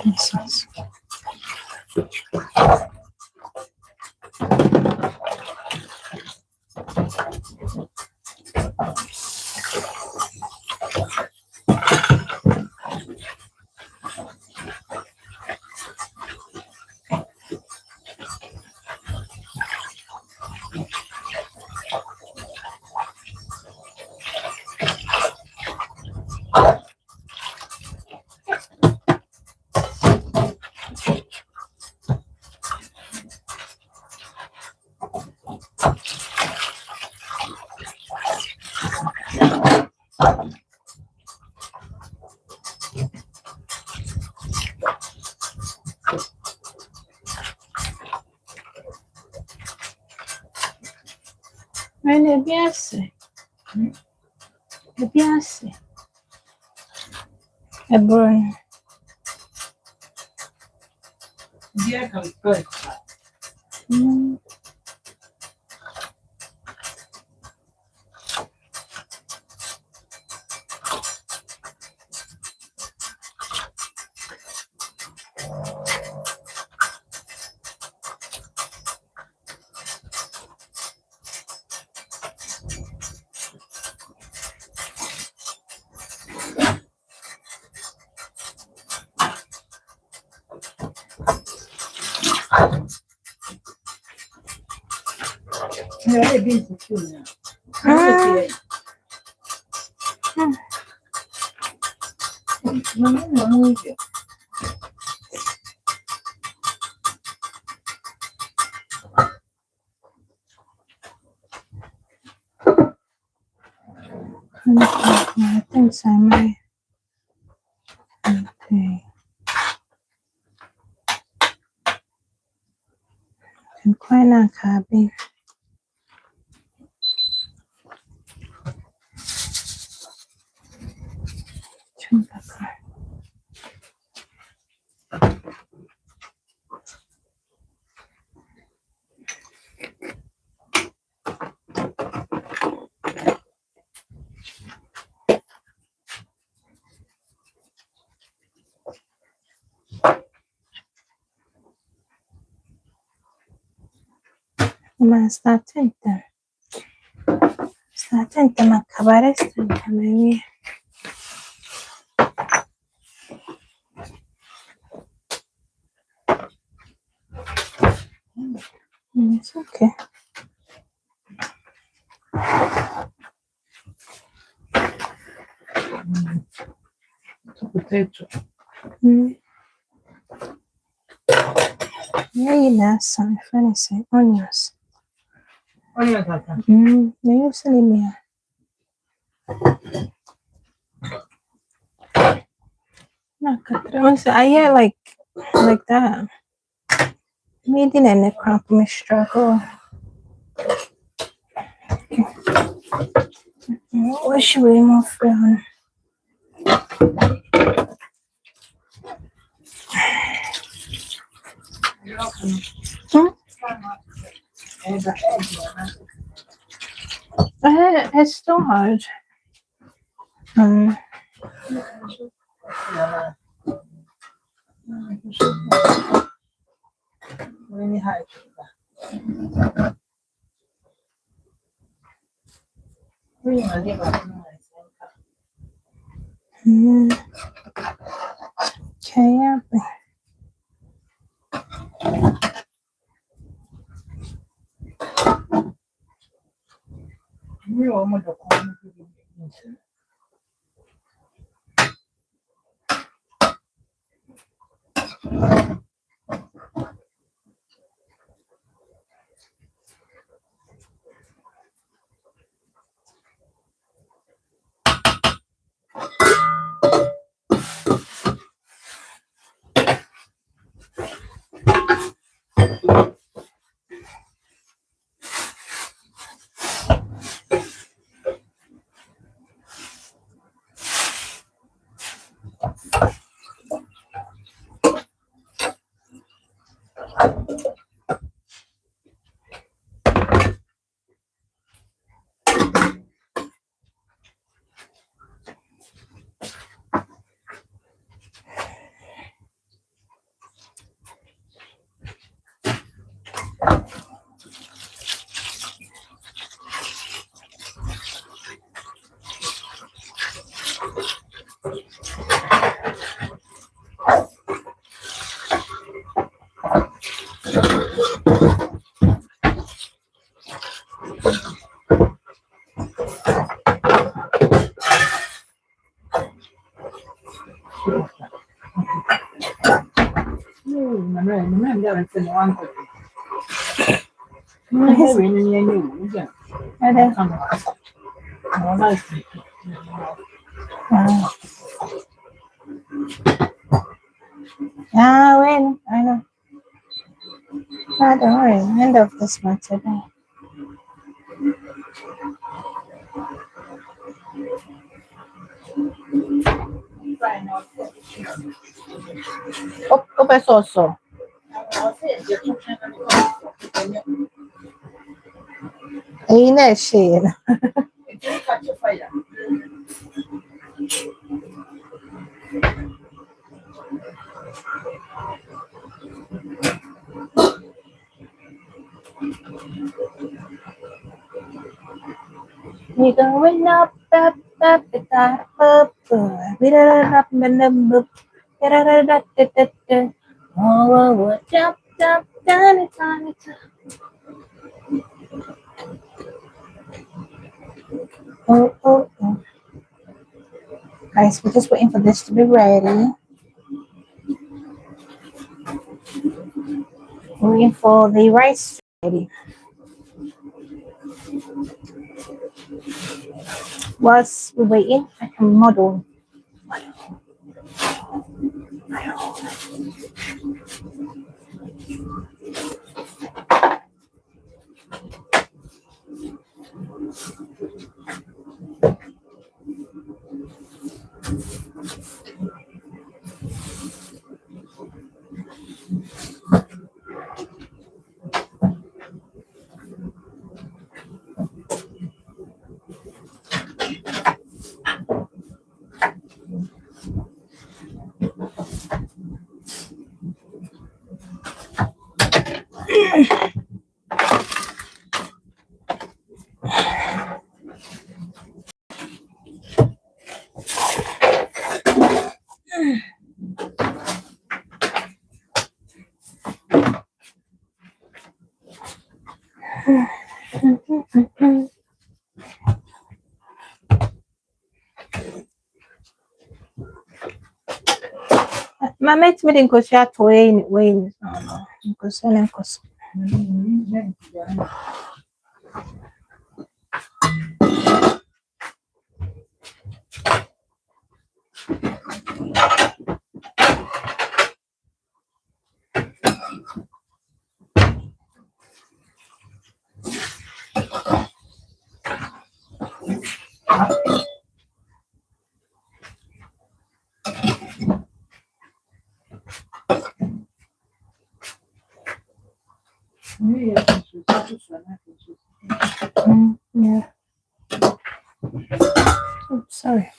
Nonsense. Ele é bem assim. É bem assim. É bom. I think so, my. Okay. And quite not happy. Ma sta attenta. Sta attenta, ma accavare sta via. It's okay. Potato. Yeah, you know, some funny say onions. Onion tata. They usually me. I hear like that. Me didn't cramp me struggle. What should we move from? It's still hard. Really hard. Okay. When I know. Don't worry. End of this one today. Open sauce. Ain't that shit? We going up, up, up, up, up, we don't up, up, oh, jump, jump, down, oh. Guys, we're just waiting for this to be ready. Waiting for the rice to be ready. Whilst we're waiting, I can model. Mama, me din ko siya tuwing ko siya ko. Yeah. Oops, sorry.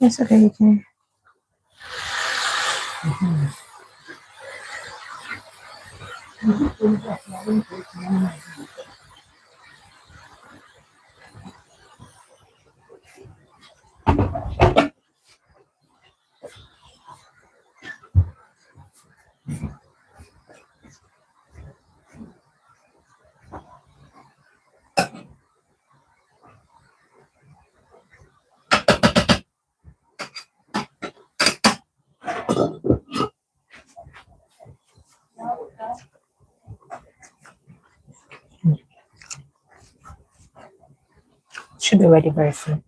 It's okay, you can. Should be ready very soon.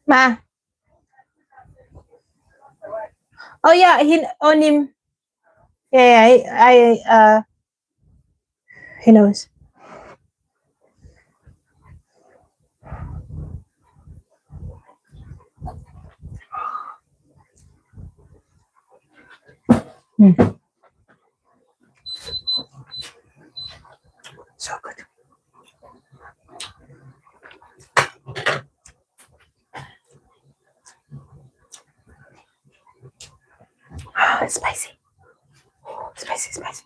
Ma. Oh yeah, he on him. Yeah, he knows. So good. It's spicy. Spicy, spicy.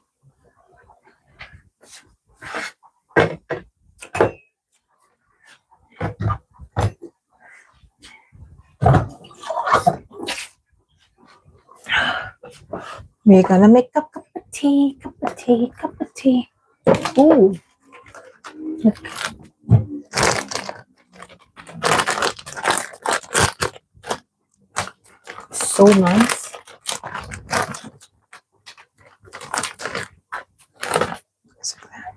We're gonna make a cup of tea, cup of tea, cup of tea. Ooh. Look. So nice. Just like that.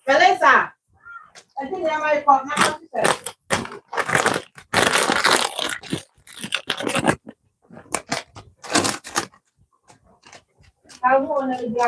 Melissa, I think I might pop my officer. How want to be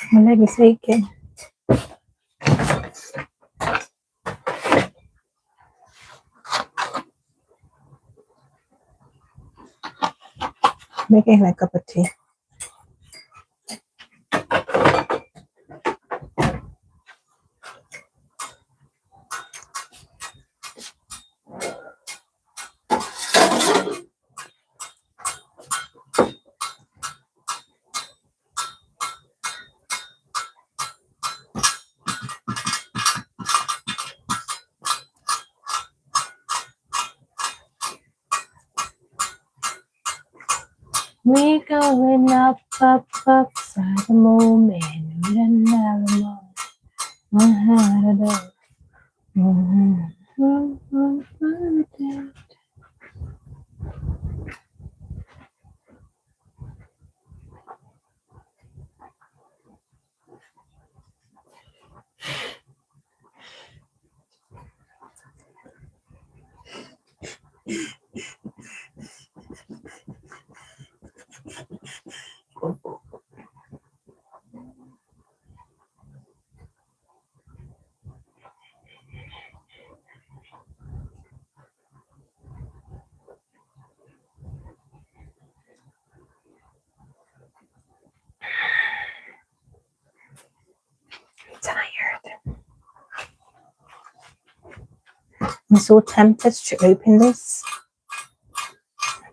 My leg is aching. Making like a cup of tea. We're going up, up, upside the moment. We don't never know. Tired. I'm so tempted to open this,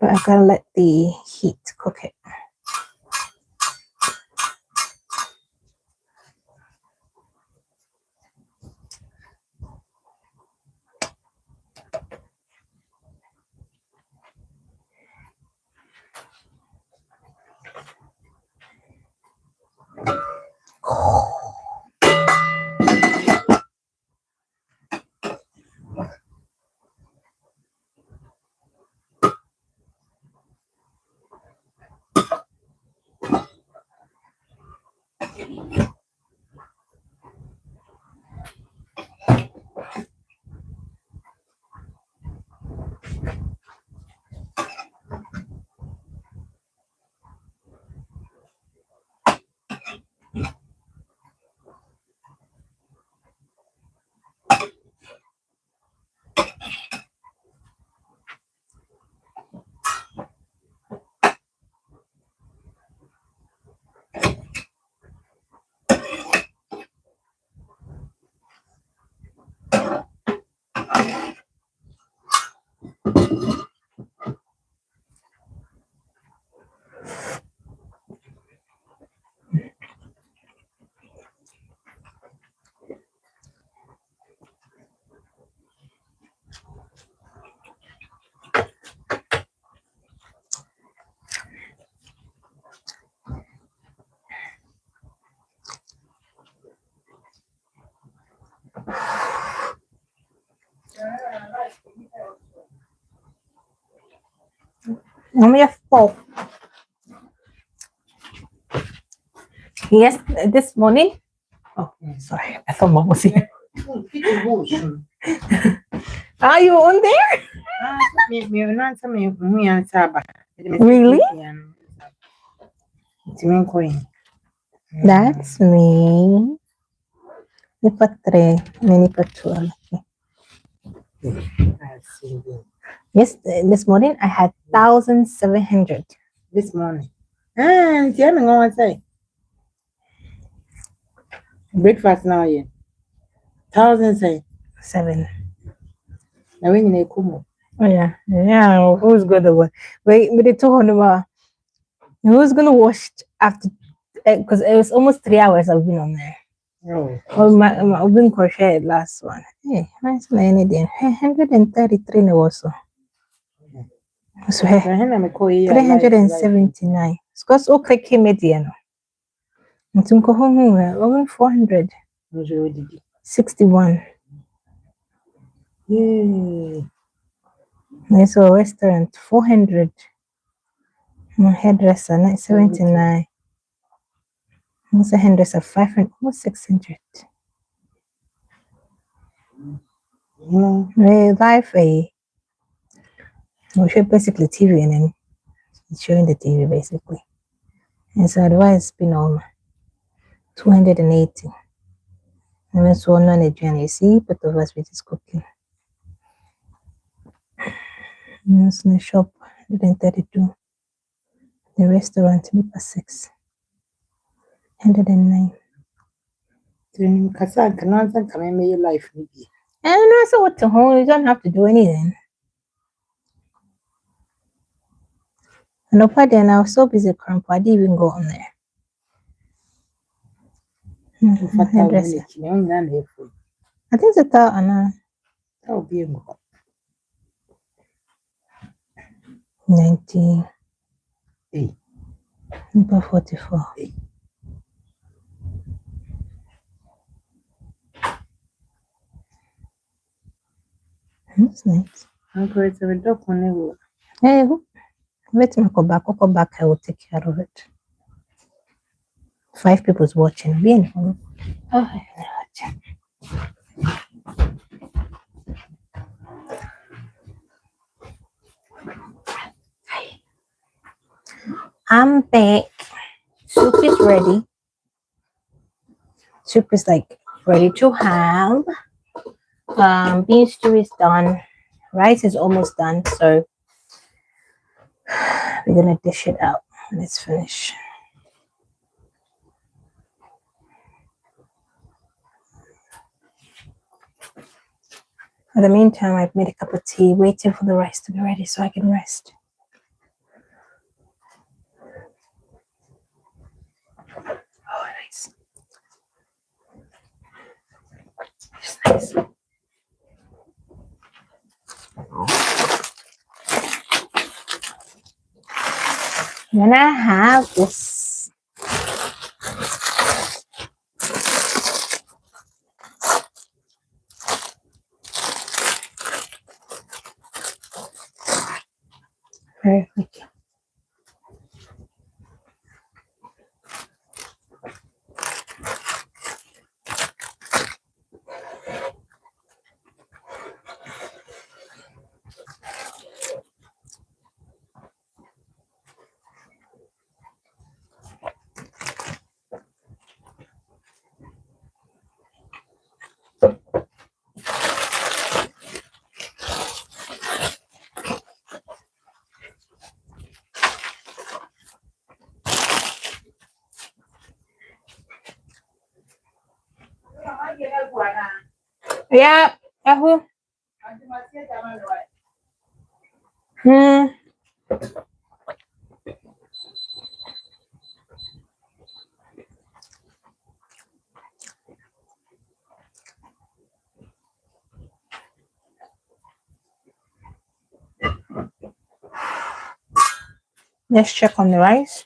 but I've got to let the heat cook it. Only a 4. Yes, this morning. Oh, sorry. I thought Mom was here. Are you on there? Really? That's me. Ni pa 3, ni pa 2. Yes, this morning I had 1,700. This morning. And I'm going to say breakfast now, yeah. 1,000 say. 7. Now we need Kumo. Oh yeah, yeah. Who's gonna wash? Wait, but they told him who's gonna wash after? Because it was almost 3 hours I've been on there. Oh. Well, I've been crocheted last one. Hey, nice anything. 133 no also. So 379. Because okay, came at the end. It's over 400. 61. Yay. There's a restaurant 400. Hairdresser 79. What's a hairdresser 500? What's 600? Live we show basically TV and then it's showing the TV basically. And so otherwise it's been on 280. And then so on the journey, you see, but of us with is cooking. And it's in the shop 132. The restaurant maybe 6. 109. Kasa can come and make your life maybe. And I said what the hell, you don't have to do anything. And up then I was so busy cramp, I didn't even go on there. Hairdresser. I think it's a Anna. That would be a good. 90. Hey. Number 44. Hey. That's nice. Uncle, it's a dog on the Hey, let me go back. I'll go back. I will take care of it. 5 people's watching. Bien. Oh, I'm back. Soup is ready. Soup is like ready to have. Bean stew is done. Rice is almost done. So we're gonna dish it out when it's finished. In the meantime, I've made a cup of tea, waiting for the rice to be ready so I can rest. Oh, nice. Just nice. Then I have this. Very quick. Yeah, Yahoo. Let's check on the rice.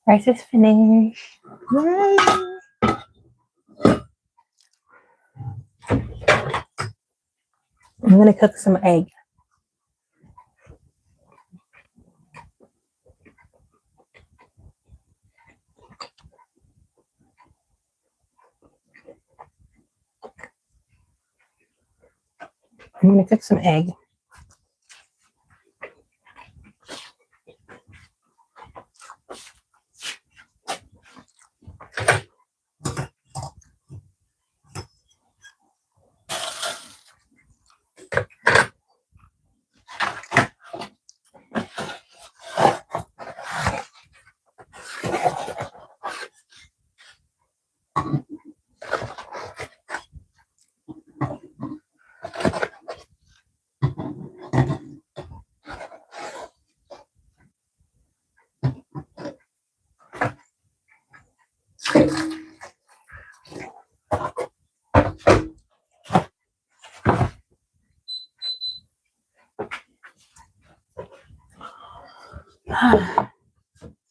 Rice is finished. Yay! I'm gonna cook some egg. I'm gonna cook some egg.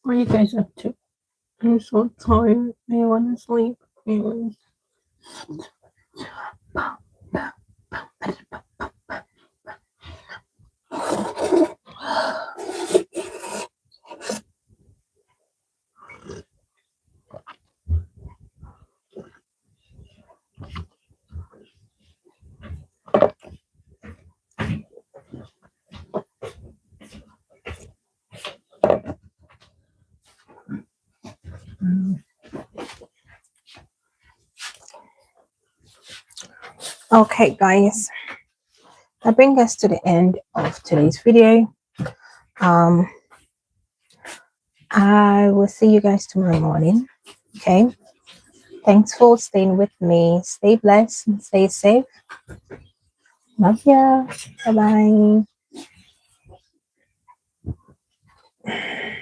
What are you guys up to? I'm so tired. I want to sleep. Anyways. Okay, guys, that brings us to the end of today's video. I will see you guys tomorrow morning. Okay, thanks for staying with me. Stay blessed and stay safe. Love ya. Bye bye.